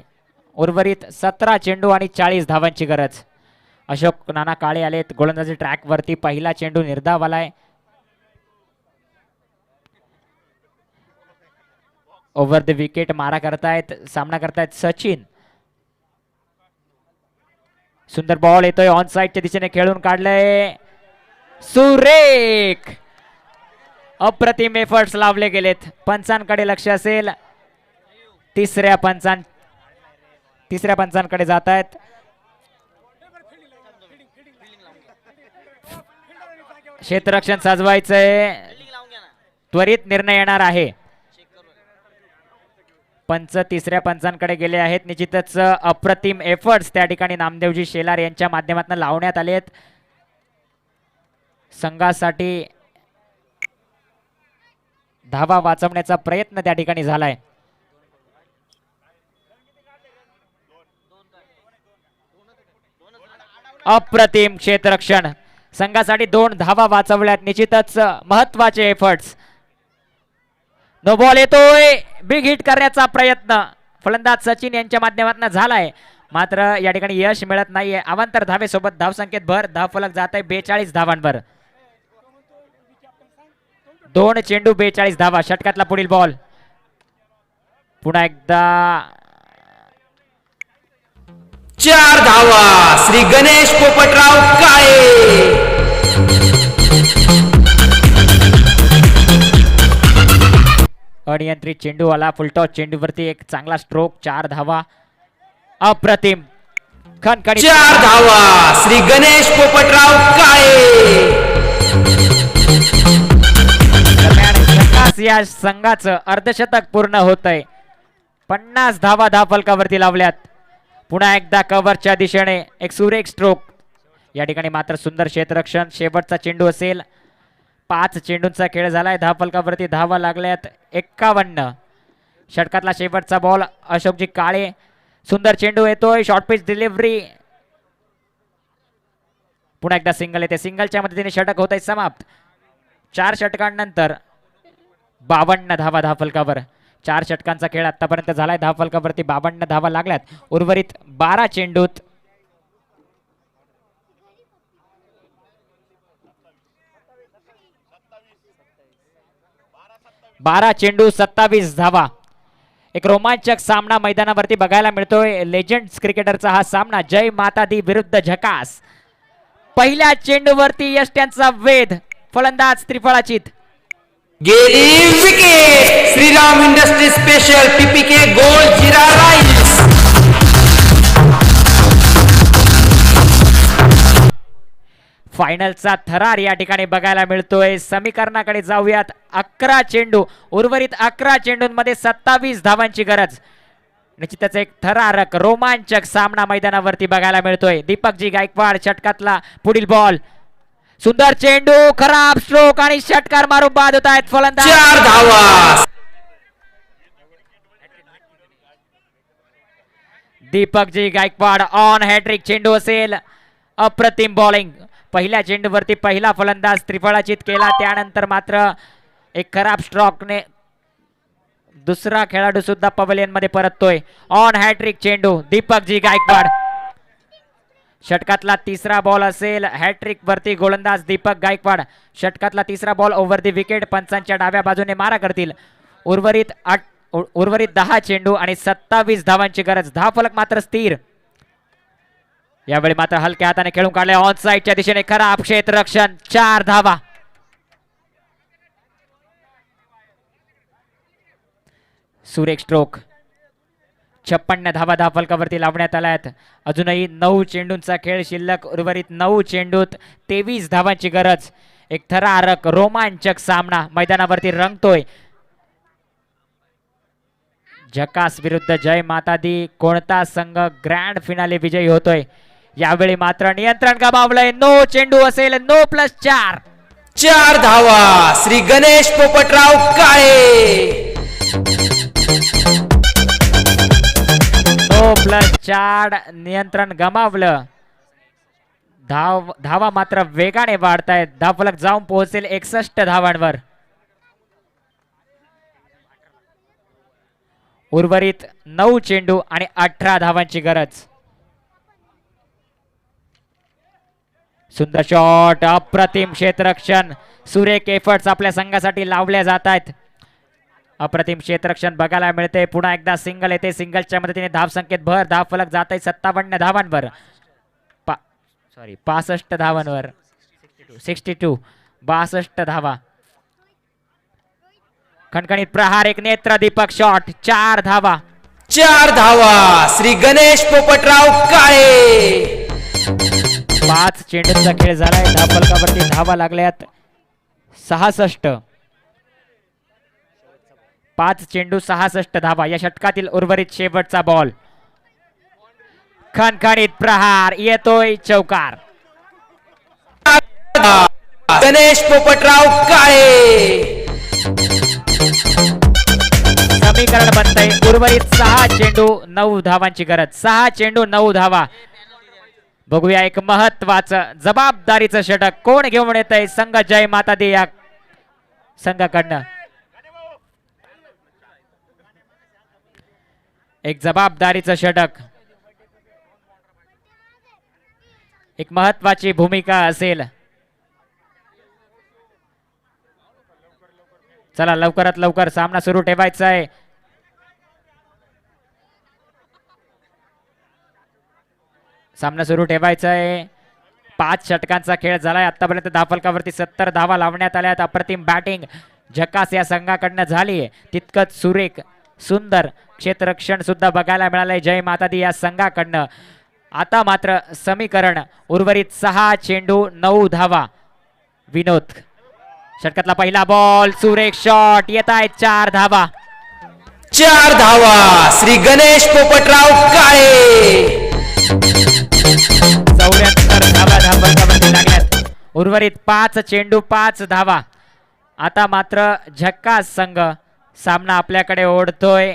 उर्वरित 17 चेंडू आणि 40 धावांची गरज. अशोक नाना काळे आलेत गोलंदाजी ट्रॅक वरती. पहिला चेंडू निर्धाव आलाय. ओव्हर द विकेट मारा करतायत, सामना करतायत सचिन. सुंदर बॉल येतोय, ऑन साइडच्या दिशेने खेळून काढलंय. सुरेख, अप्रतिम एफर्ट्स लावले गेलेत. पंचांकडे लक्ष असेल. तिसऱ्या पंचांकडे जात आहेत. क्षेत्ररक्षण साजवायचंय, त्वरित निर्णय येणार आहे. पंच तिसऱ्या पंचांकडे गेले आहेत. निश्चितच अप्रतिम एफर्ट्स त्या ठिकाणी नामदेवजी शेलार यांच्या माध्यमातून लावण्यात आले आहेत. संघासाठी धावा वाचवण्याचा प्रयत्न त्या ठिकाणी झालाय. अप्रतिम क्षेत्ररक्षण, संघासाठी 2 धावा वाचवल्यात. निश्चितच महत्वाचे एफर्ट्स. नो बॉल येतोय, बिग हिट करण्याचा प्रयत्न फलंदाज सचिन यांच्या माध्यमातून झालाय, मात्र या ठिकाणी यश मिळत नाहीये. अवांतर धावेसोबत धावसंख्येत भर, धावफलक जात आहे 42 धावांवर. 2 चेंडू 42 धावा. षटकातला पुढील बॉल पुन्हा एकदा 4 धावा श्री गणेश पोपटराव काळे. अनियंत्रित चेंडू आला, फुलटॉस चेंडूवरती एक चांगला स्ट्रोक. 4 धावा. अप्रतिम खणखणीत 4 धावा श्री गणेश पोपटराव काळे. दरम्यान या संघाचं अर्धशतक पूर्ण होत आहे. 50 धावा धावफलकावरती लावल्यात. पुन्हा एकदा कव्हरच्या दिशेने एक सुरेख स्ट्रोक. या ठिकाणी मात्र सुंदर क्षेत्ररक्षण. शेवटचा चेंडू असेल. 5 चेंडूंचा खेळ झालाय. धावफलकावरती धावा लागल्यात 51. षटकातला शेवटचा बॉल अशोकजी काळे. सुंदर चेंडू येतोय, शॉर्ट पिच डिलिव्हरी. पुन्हा एकदा सिंगल येते. सिंगलच्या मदतीने षटक होत आहे समाप्त. 4 षटकांनंतर 52 धावा धावफलकावर. 4 षटकांचा खेळ आतापर्यंत झालाय. धावफलकावरती 52 धावा लागल्यात. उर्वरित 12 चेंडूत 12 चेंडू 27 धावा. एक रोमांचक सामना मैदानावरती बघायला मिळतोय. लेजेंड्स क्रिकेटरचा हा सामना. जय माता दी विरुद्ध झकास. पहिल्या चेंडूवरती यष्ट्यांचा वेध. फलंदाज त्रिफळाचीत. गेली wicket. Shriram industry special PPK gold jeera rice. फायनलचा थरार या ठिकाणी बघायला मिळतोय. समीकरणाकडे जाऊयात. 11 चेंडू, उर्वरित 11 चेंडूंमध्ये 27 धावांची गरज. निश्चितच एक थरारक रोमांचक सामना मैदानावरती बघायला मिळतोय. दीपकजी गायकवाड. षटकातला पुढील बॉल. सुंदर चेंडू, खराब स्ट्रोक आणि षटकार मारून बाद होत आहेत फलंदाज. 4 धावा. दीपकजी गायकवाड ऑन हॅट्रिक चेंडू असेल. अप्रतिम बॉलिंग. पहिल्या चेंडूवरती पहिला फलंदाज त्रिफळाचीत केला. त्यानंतर मात्र एक खराब स्ट्रोकने दुसरा खेळाडू सुद्धा पवेलियन मध्ये परततोय. ऑन हॅट्रिक चेंडू दीपकजी गायकवाड. षटकातला तिसरा बॉल असेल. हॅट्रिक वरती गोलंदाज दीपक गायकवाड. षटकातला तिसरा बॉल ओव्हर दी विकेट. पंचांच्या डाव्या बाजूने मारा करतील. उर्वरित 10 चेंडू आणि 27 धावांची गरज. धावफलक मात्र स्थिर. यावेळी मात्र हलक्या हाताने खेळून काढले. ऑन साइडच्या दिशेने खराब क्षेत्ररक्षण. 4 धावा. सुरेख स्ट्रोक. 56 धावा धावफलकावरती लावण्यात आल्यात. अजूनही 9 चेंडूंचा खेळ शिल्लक. उर्वरित 9 चेंडूत 23 धावांची गरज. एक थरारक रोमांचक सामना मैदानावरती रंगतोय. झकास विरुद्ध जय माता दी. कोणता संघ ग्रँड फिनाले विजयी होतोय? यावेळी मात्र नियंत्रण गमावलंय. नो चेंडू असेल. नो +4. 4 धावा श्री गणेश पोपटराव काळे. नो +4 नियंत्रण गमावलं. धावा मात्र वेगाने वाढतायत. धावफलक जाऊन पोहोचेल 61 धावांवर. उर्वरित 9 चेंडू आणि 18 धावांची गरज. सुंदर शॉट. अप्रतिम क्षेत्ररक्षण. सुरेख एफर्ट्स आपल्या संघासाठी लावल्या जात आहेत. अप्रतिम क्षेत्ररक्षण बघायला मिळते. पुन्हा एकदा सिंगल येते. सिंगलच्या मदतीने धावसंख्येत भर. धावफलक जात आहे 57 धावांवर. 65 धावांवर. 62 62 धावा. खणखणीत प्रहार. एक नेत्र दीपक शॉट. 4 धावा. 4 धावा श्री गणेश पोपटराव काळे. 5 चेंडूंचा खेळ झालाय. धावफलकावरती धावा लागल्यात 66. 5 चेंडू 66 धावा. या षटकातील उर्वरित शेवटचा बॉल. खणखणीत प्रहार येतोय चौकार. गणेश पोपटराव काळे. समीकरण बनतंय उर्वरित 6 चेंडू 9 धावांची गरज. 6 चेंडू 9 धावा. बघूया एक महत्वाचं जबाबदारीचं षटक कोण घेऊन येत आहे संघ जय माता दी या संघाकडनं. एक जबाबदारीचं षटक, एक महत्वाची भूमिका असेल. चला लवकरात लवकर सामना सुरू ठेवायचा आहे. सामना सुरू ठेवायचा आहे. 5 षटकांचा खेळ झालाय. आतापर्यंत धावफलकावरती 70 धावा लावण्यात आल्यात. अप्रतिम बॅटिंग झकास या संघाकडनं झाली आहे. तितकंच सुरेख सुंदर क्षेत्ररक्षण सुद्धा बघायला मिळालंय जय माता दी या संघाकडनं. आता मात्र समीकरण उर्वरित 6 चेंडू 9 धावा. विनोद षटकातला पहिला बॉल, सुरेख शॉट, येत आहेत 4 धावा. 4 धावा श्री गणेश पोपटराव काळे. 74 धावा धावफलकावरती लागल्यात. उर्वरित 5 चेंडू 5 धावा. आता मात्र झक्कास संघ सामना आपल्याकडे ओढतोय.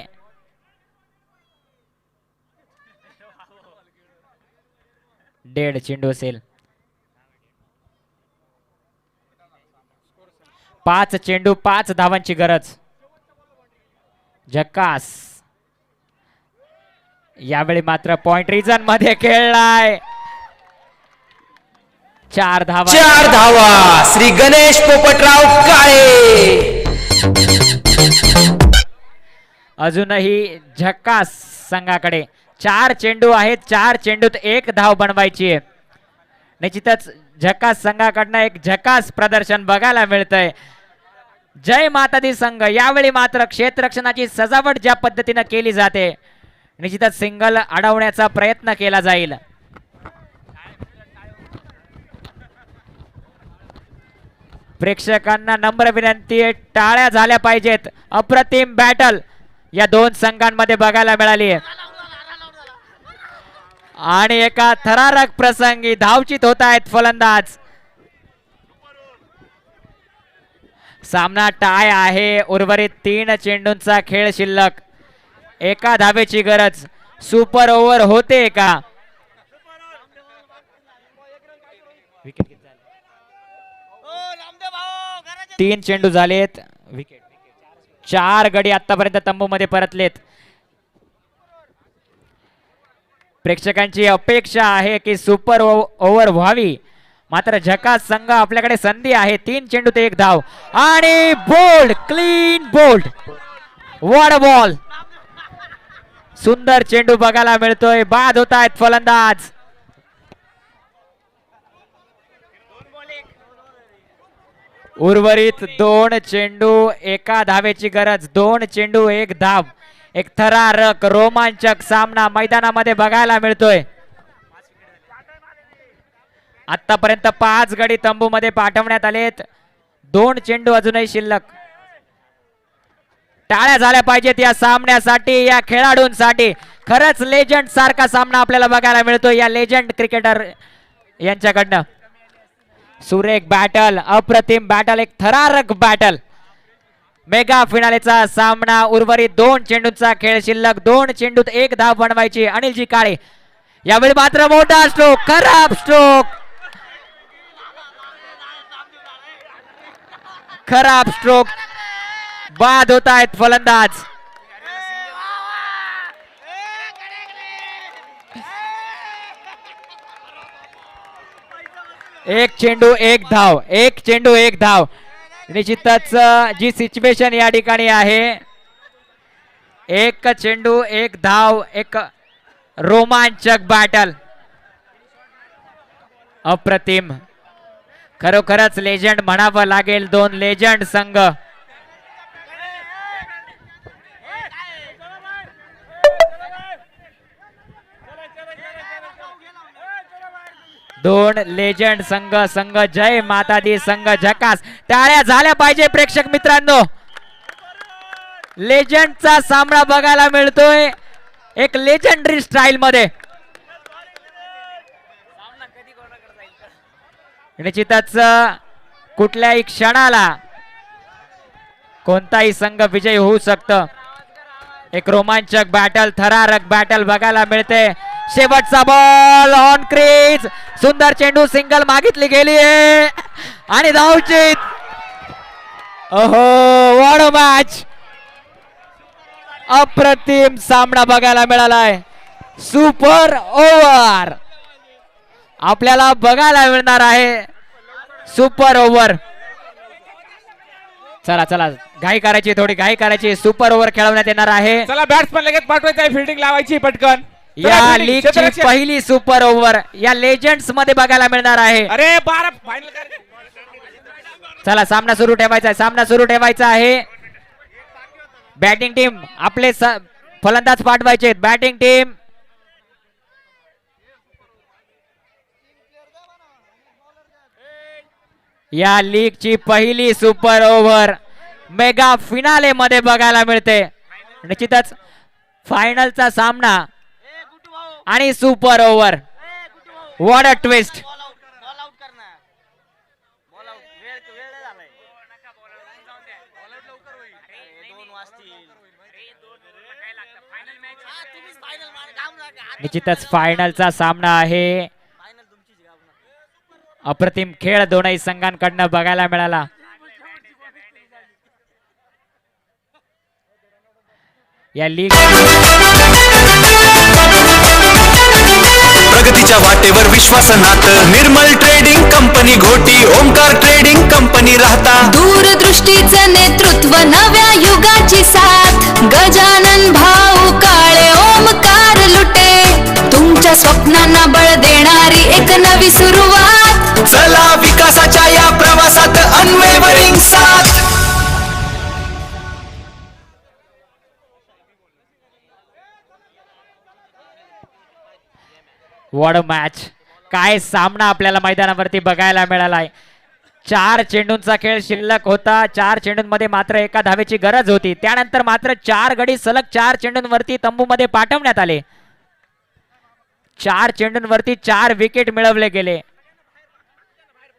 डेड चेंडू असेल. 5 चेंडू 5 धावांची गरज. झक्कास यावेळी मात्र पॉइंट रिजन मध्ये खेळलाय. 4 धावा. 4 धावा श्री गणेश पोपटराव काळे. अजूनही झक्कास संघाकडे 4 चेंडू आहेत. 4 चेंडूत 1 धाव बनवायची आहे. निश्चितच झक्कास संघाकडनं एक झक्कास प्रदर्शन बघायला मिळतंय. जय माता दी संघ यावेळी मात्र क्षेत्ररक्षणाची सजावट ज्या पद्धतीने केली जाते, निश्चितच सिंगल अडवण्याचा प्रयत्न केला जाईल. प्रेक्षकांना नम्र विनंती आहे, टाळ्या झाल्या पाहिजेत. अप्रतिम बॅटल या 2 संघांमध्ये बघायला मिळाली आहे आणि एका थरारक प्रसंगी धावचित होत आहेत फलंदाज. सामना टाय आहे. उर्वरित 3 चेंडूंचा खेळ शिल्लक. 1 धावेची गरज. सुपर ओव्हर होते का? 3 चेंडू झालेत. विकेट. 4 गडी आतापर्यंत तंबूमध्ये परतलेत. प्रेक्षकांची अपेक्षा आहे की सुपर ओव्हर व्हावी, मात्र झकास संघ आपल्याकडे संधी आहे. 3 चेंडू ते 1 धाव आणि bowled, clean bowled. What a ball. सुंदर चेंडू बघायला मिळतोय. बाद होत आहेत फलंदाज. उर्वरित 2 चेंडू 1 धावेची गरज. 2 चेंडू 1 धाव. एक थरारक रोमांचक सामना मैदानामध्ये बघायला मिळतोय. आतापर्यंत 5 गडी तंबूमध्ये पाठवण्यात आलेत. 2 चेंडू अजूनही शिल्लक. टाळ्या झाल्या पाहिजेत या सामन्यासाठी, या खेळाडूंसाठी. खरंच लेजंड सारखा सामना आपल्याला बघायला मिळतोय या लेजंड क्रिकेटर यांच्याकडनं. सुरेख बॅटल, अप्रतिम बॅटल, एक थरारक बॅटल. मेगा फिनालेचा सामना. उर्वरित 2 चेंडूंचा खेळ शिल्लक. 2 चेंडूत 1 धाव बनवायची. अनिलजी काळे यावेळी मात्र मोठा स्ट्रोक, खराब स्ट्रोक, खराब स्ट्रोक. बाद होत आहेत फलंदाज. एक चेंडू 1 धाव. 1 चेंडू 1 धाव. निश्चितच जी सिच्युएशन या ठिकाणी आहे, 1 चेंडू 1 धाव, एक रोमांचक बॅटल. अप्रतिम. खरोखरच लेजंड म्हणावं लागेल. 2 लेजंड संघ. दोन लेजंड संघ. संघ जय माता दी, संघ झकास. टाळ्या झाल्या पाहिजे प्रेक्षक मित्रांनो. लेजंडचा सामना बघायला मिळतोय एक लेजंडरी स्टाईल मध्ये. निश्चितच कुठल्याही क्षणाला कोणताही संघ विजयी होऊ शकतं. एक रोमांचक बॅटल, थरारक बॅटल बघायला मिळते. शेवटचा बॉल ऑन क्रीज, सुंदर चेंडू, सिंगल मागितली गेली आहे आणि धावचीत. ओहो, व्हॉट अ मॅच. अप्रतिम सामना बघायला मिळालाय. सुपर ओव्हर आपल्याला बघायला मिळणार आहे. Super over. चला चला, घाई करायची, थोडी घाई करायची. सुपर ओव्हर खेळवण्यात येणार आहे. चला बॅट्समन लगेच पाठवायचं आहे, फिल्डिंग लावायची पटकन. चला, या fielding, लीगची क्षेत्ररक्षण. पहिली सुपर ओव्हर या लेजंड्स मध्ये बघायला मिळणार आहे. अरे 12 फायनल कर. चला, सामना सुरू ठेवायचा आहे, सामना सुरू ठेवायचा आहे. बॅटिंग टीम आपले फलंदाज पाठवायचे. बॅटिंग टीम या लीगची पहिली सुपर ओव्हर मेगा फिनाले मध्ये बघायला मिळते. निश्चितच फायनलचा सामना आणि super over. What a twist. निश्चितच फायनलचा सामना आहे. अप्रतिम खेळ दोनही संघांकडनं बघायला मिळाला. या लीग प्रगतीच्या वाटेवर विश्वासनात Nirmal trading company Ghoti, Omkar trading company Rahata. दूरदृष्टीचं नेतृत्व नव्या युगाची साथ गजानन भाऊ काळे ओमकार लुटे तुमच्या स्वप्नांना बळ देणारी एक नवी सुरुवात. चला विकासाच्या या प्रवासात अनवेवरिंग साथ. What a match. काय सामना आपल्याला मैदानावरती बघायला मिळालाय. 4 चेंडूंचा खेळ शिल्लक होता. 4 चेंडूंमध्ये मात्र एका धावेची गरज होती. त्यानंतर मात्र 4 गडी सलग 4 चेंडूंवरती तंबूमध्ये पाठवण्यात आले. 4 चेंडूंवरती 4 विकेट मिळवले गेले.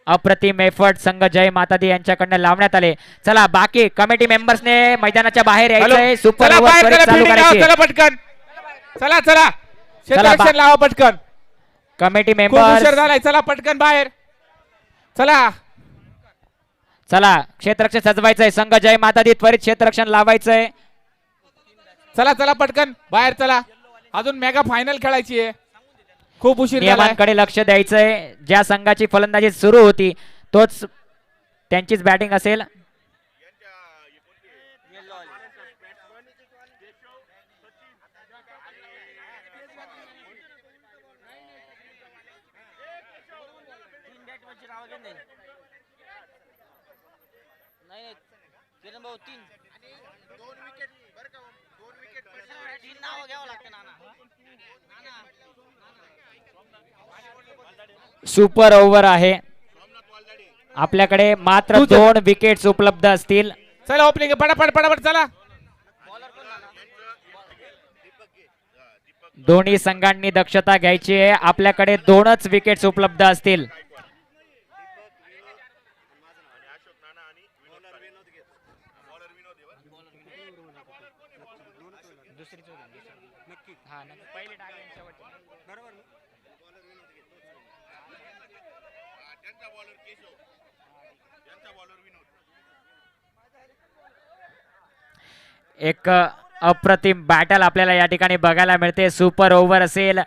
अप्रतिम एफर्ट संघ जय मातादी यांच्याकडनं लावण्यात आले. चला, बाकी कमिटी मेंबर्सने मैदानाच्या बाहेर यायचंय. सुपर चला, ओव्हर बाहेर त्वरित चला, चालू fielding लावा, करायची. चला पटकन. चला चला, क्षेत्ररक्षण लावा पटकन. कमिटी खूप मेंबर्स उशीर झालाय, चला पटकन बाहेर. चला चला, क्षेत्ररक्षण सजवायचंय. संघ जय मातादी त्वरित क्षेत्ररक्षण लावायचंय. चला चला पटकन बाहेर चला. अजून मेगा फायनल खेळायची आहे. खूप उशीर झालाय. नियमांकडे लक्ष द्यायचंय. ज्या संघाची फलंदाजी सुरू होती तोच त्यांचीच बॅटिंग असेल. सुपर ओव्हर आहे. आपल्याकडे मात्र 2 विकेट्स उपलब्ध असतील. चला ओपनिंग पटापट पटापट चला. दोन्ही संघांनी दक्षता घ्यायची आहे. आपल्याकडे 2च विकेट्स उपलब्ध असतील. एक अप्रतिम बॅटल आपल्याला या ठिकाणी बघायला मिळते. सुपर ओव्हर असेल.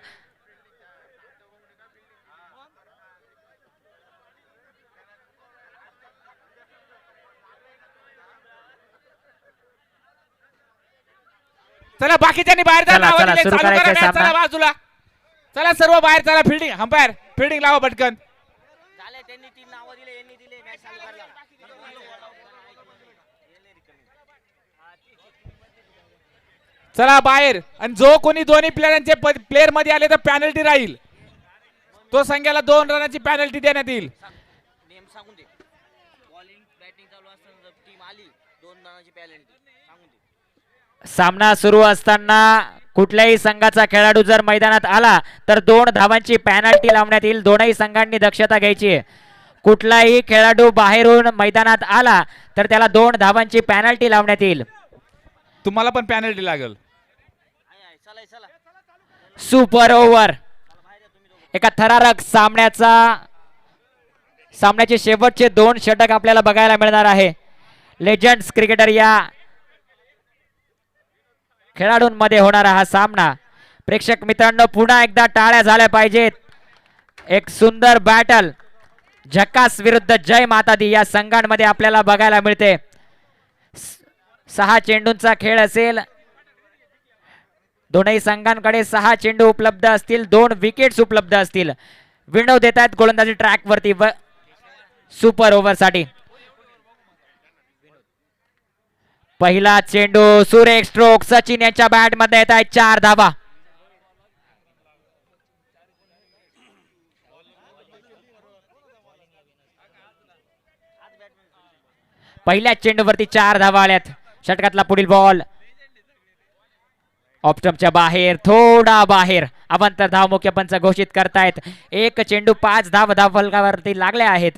चला बाकीच्यांनी बाहेर जा. चला, नावं चला, दिले, सुरू चालू करा करायचंय match, सामना. चला बाजूला. चला सर्व बाहेर चला. फिल्डिंग अंपायर फिल्डिंग लावा पटकन. चला बाहेर. आणि जो कोणी दोन्ही प्लेयरांचे प्लेयर मध्ये आले तर पॅनल्टी राहील. तो संघाला 2 रनाची पॅनल्टी देण्यात येईल. नेम सांगून दे. बॉलिंग बॅटिंग चालू असताना टीम आली 2 रनाची पॅनल्टी सांगून दे. सामना सुरू असताना कुठल्याही संघाचा खेळाडू जर मैदानात आला तर 2 धावांची पॅनल्टी लावण्यात येईल. दोनही संघांनी दक्षता घ्यायची आहे. कुठलाही खेळाडू बाहेरून मैदानात आला तर त्याला 2 धावांची पॅनल्टी लावण्यात येईल. तुम्हाला पण पॅनल्टी लागेल. Super over. एका थरारक सामन्याचे शेवटचे 2 षटक आपल्याला बघायला मिळणार आहे. लेजंड्स क्रिकेटर या खेळाडूंमध्ये होणारा हा सामना. प्रेक्षक मित्रांनो, पुन्हा एकदा टाळ्या झाल्या पाहिजेत. एक सुंदर बॅटल झकास विरुद्ध जय माता दी या संघांमध्ये आपल्याला बघायला मिळते. 6 चेंडूंचा खेळ असेल. दोनही संघांकडे 6 चेंडू उपलब्ध असतील. 2 विकेट्स उपलब्ध असतील. विंडो देत आहेत गोलंदाजी ट्रॅक वरती सुपर ओव्हर साठी. पहिला चेंडू, सुरेख स्ट्रोक. सचिन यांच्या बॅट मध्ये येत आहेत 4 धावा. पहिल्या चेंडूवरती 4 धावा आल्यात. षटकातला पुढील बॉल ऑप्टमच्या बाहेर, थोडा बाहेर. अवांतर धाव मुख्य पंच घोषित करतायत. 1 चेंडू 5 धावफलकावरती लागले आहेत.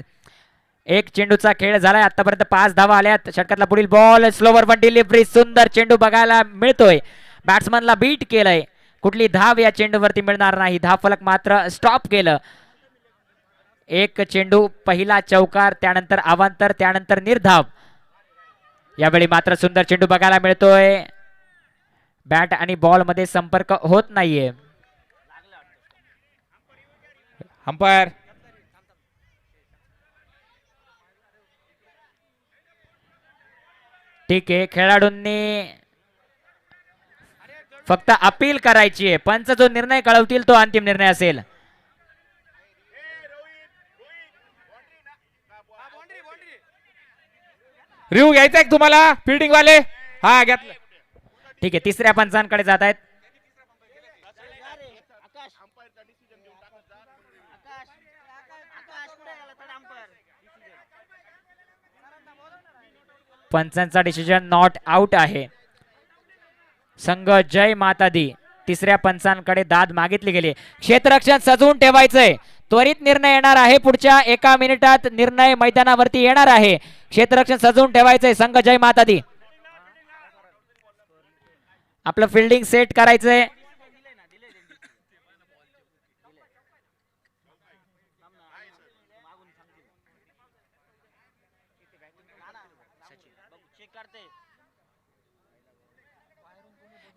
1 चेंडूचा खेळ झालाय. आतापर्यंत 5 धावा आल्यात. षटकातला पुढील बॉल, स्लोवर वन डिलिव्हरी. सुंदर चेंडू बघायला मिळतोय. बॅट्समनला बीट केलंय. कुठली धाव या चेंडूवरती मिळणार नाही. धावफलक मात्र स्टॉप केलं. 1 चेंडू, पहिला चौकार, त्यानंतर अवांतर, त्यानंतर निर्धाव. यावेळी मात्र सुंदर चेंडू बघायला मिळतोय. बॅट आणि बॉल मध्ये संपर्क होत नाहीये. अंपायर ठीक आहे. खेळाडूंनी फक्त अपील करायची आहे. पंच जो निर्णय कळवतील तो अंतिम निर्णय असेल. रिव्ह्यू घ्यायचा आहे तुम्हाला फिल्डिंग वाले? हा घेतलं. ठीक आहे. तिसऱ्या पंचांकडे जात आहेत. पंचांचा डिसिजन नॉट आउट आहे. संघ जय माता दी तिसऱ्या पंचांकडे दाद मागितली गेली. क्षेत्ररक्षण सजवून ठेवायचंय. त्वरित निर्णय येणार आहे. पुढच्या 1 मिनिटात निर्णय मैदानावरती येणार आहे. क्षेत्ररक्षण सजवून ठेवायचंय. संघ जय माता दी आपलं फिल्डिंग सेट करायचंय.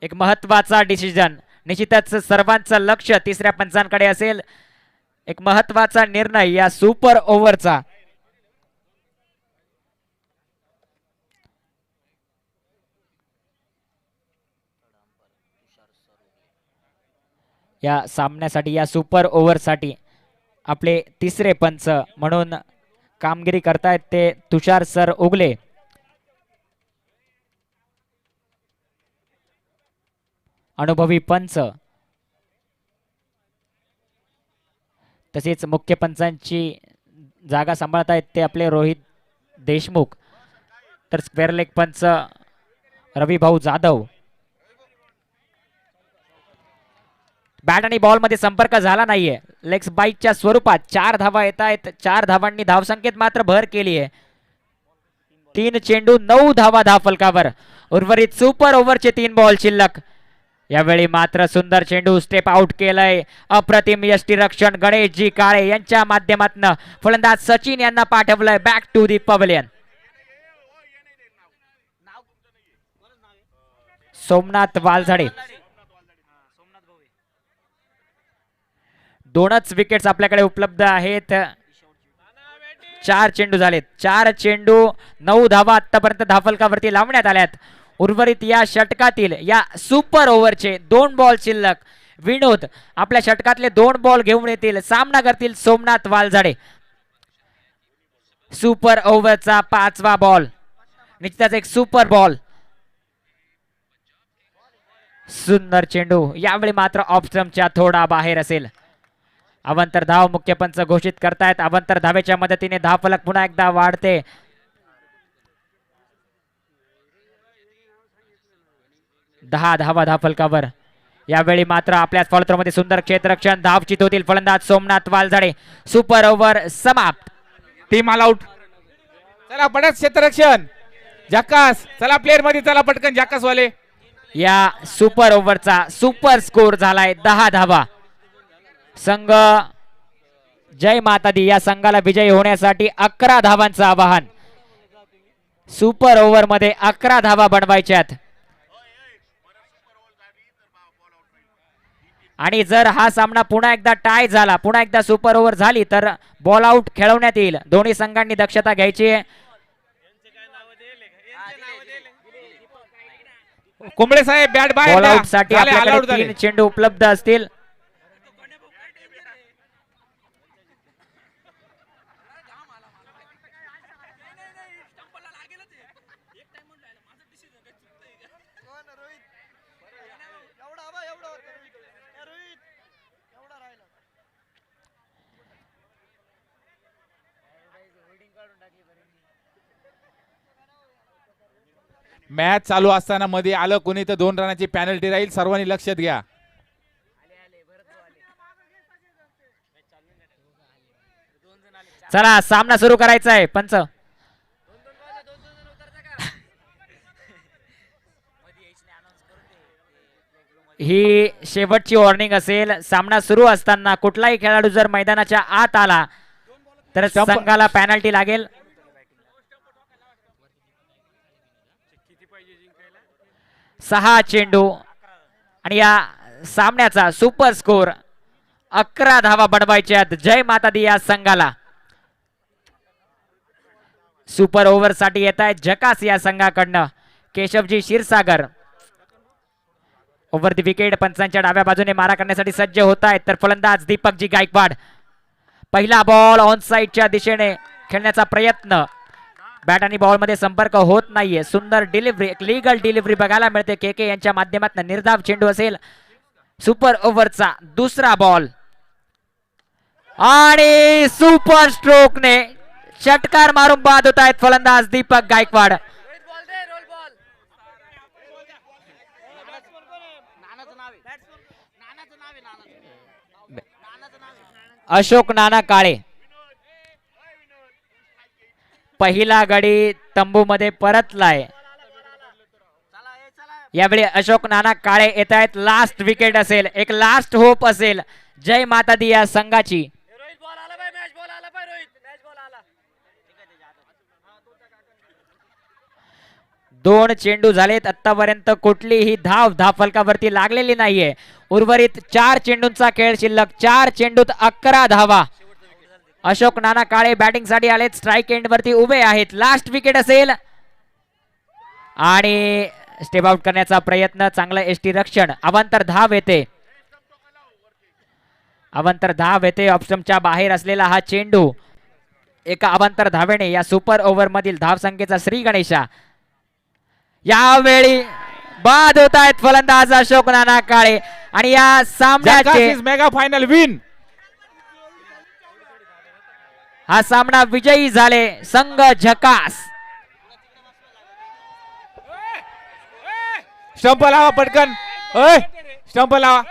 एक महत्वाचा डिसिजन. निश्चितच सर्वांचं लक्ष तिसऱ्या पंचांकडे असेल. एक महत्वाचा निर्णय या सुपर ओव्हरचा. या सामन्यासाठी, या सुपर ओव्हरसाठी आपले तिसरे पंच म्हणून कामगिरी करतायत ते तुषार सर उगले. अनुभवी पंच. तसेच मुख्य पंचांची जागा सांभाळत आहेत ते आपले रोहित देशमुख. तर स्क्वेअर लेग पंच रवी भाऊ जाधव. बॅट आणि बॉल मध्ये संपर्क झाला नाहीये. लेग्स बाईटच्या स्वरूपात 4 धावा येत आहेत. 4 धावांनी धावसंख्येत मात्र भर केली आहे. 3 चेंडू 9 धावा धावफलकावर. उर्वरित सुपर ओव्हरचे 3 बॉल शिल्लक. यावेळी मात्र सुंदर चेंडू स्टेप आउट केलंय. अप्रतिम यष्टीरक्षण गणेशजी काळे यांच्या माध्यमातून फलंदाज सचिन यांना पाठवलंय back to the pavilion. Somnath Walzade. 2च विकेट्स आपल्याकडे उपलब्ध आहेत. 4 चेंडू झालेत. 4 चेंडू 9 धावा आतापर्यंत धावफलकावरती लावण्यात आल्यात. उर्वरित या षटकातील या सुपर ओव्हरचे 2 बॉल शिल्लक. विनोद आपल्या षटकातले 2 बॉल घेऊन येतील. सामना करतील सोमनाथ वालझाडे. सुपर ओव्हरचा 5वा बॉल. निश्चितच एक सुपर बॉल. सुंदर चेंडू. यावेळी मात्र ऑप्स्ट्रमच्या थोडा बाहेर असेल. अवंतर धाव मुख्य पंच घोषित करतायत. अवंतर धावेच्या मदतीने धावफलक पुन्हा एकदा वाढते. 10 धावा धाफलकावर. यावेळी मात्र आपल्याच फॉलोथ्रोमध्ये सुंदर क्षेत्ररक्षण, धावचित होतील फलंदाज सोमनाथ वालझाडे. सुपर ओव्हर समाप्त. Team all out. चला पटक क्षेत्ररक्षण जकास. चला प्लेअर मध्ये चला पटकन जकास वाले. या सुपर ओव्हरचा सुपर स्कोर झालाय 10 धावा. संघ जय माता दी या संघाला विजयी होण्यासाठी 11 धावांचं आवाहन. सुपर ओव्हर मध्ये 11 धावा बनवायच्यात. आणि जर हा सामना पुन्हा एकदा टाय झाला, पुन्हा एकदा सुपर ओव्हर झाली तर बॉल आउट खेळवण्यात येईल. दोन्ही संघांनी दक्षता घ्यायची आहे. कुंबळे साहेब बॅट बॉल बाहेर आउट साठी द्या. झाले, all out आपल्याकडे झाले. 3 चेंडू उपलब्ध असतील. मॅच चालू असताना मध्ये आलं कोणी तर 2 रनाची पॅनल्टी राहील. सर्वांनी लक्षात घ्या. चला सामना सुरू करायचा आहे. पंच ही शेवटची वॉर्निंग असेल. सामना सुरू असताना कुठलाही खेळाडू जर मैदानाच्या आत आला तर संघाला पॅनल्टी लागेल. सहा चेंडू आणि या सामन्याचा सुपर स्कोर 11 धावा बनवायच्यात जय माता दी या संघाला. सुपर ओव्हर साठी येत आहेत जकास या संघाकडनं केशवजी क्षीरसागर. Over the wicket. पंचांच्या डाव्या बाजूने मारा करण्यासाठी सज्ज होत आहेत तर फलंदाज दीपकजी गायकवाड. पहिला बॉल ऑन साइडच्या दिशेने खेळण्याचा प्रयत्न. बॅट आणि बॉल मध्ये संपर्क होत नाहीये. सुंदर डिलिव्हरी, एक लीगल डिलिव्हरी बघायला मिळते के यांच्या माध्यमातून. निर्धाव चेंडू असेल. सुपर ओव्हरचा दुसरा बॉल आणि सुपर स्ट्रोकने षटकार मारून बाद होत आहेत फलंदाज दीपक गायकवाड. अशोक नाना काळे. पहिला गडी तंबू मध्ये परतलाय. यावेळी अशोक नाना काळे येत आहेत. लास्ट विकेट असेल, एक लास्ट होप असेल जय माता दी या संघाची. दोन चेंडू झालेत. आतापर्यंत कुठलीही धाव फलकावरती लागलेली नाहीये. उर्वरित 4 चेंडूंचा खेळ शिल्लक. 4 चेंडूत 11 धावा. अशोक नाना काळे बॅटिंग साठी आलेत. स्ट्राईक एंड वरती उभे आहेत. लास्ट विकेट असेल आणि स्टेप आउट करण्याचा प्रयत्न. चांगलं एसटी रक्षण. अवांतर धाव येते. अवांतर धाव येते. ऑप्शनच्या बाहेर असलेला हा चेंडू एका अवांतर धावेने या सुपर ओव्हर मधील धावसंख्येचा श्री गणेशा. यावेळी बाद होत आहेत फलंदाज अशोक नाना काळे आणि या सामन्याचे मेगा फायनल विन. हा सामना विजयी झाले संघ झकास. स्टंप लावा पटकन. स्टंप लावा.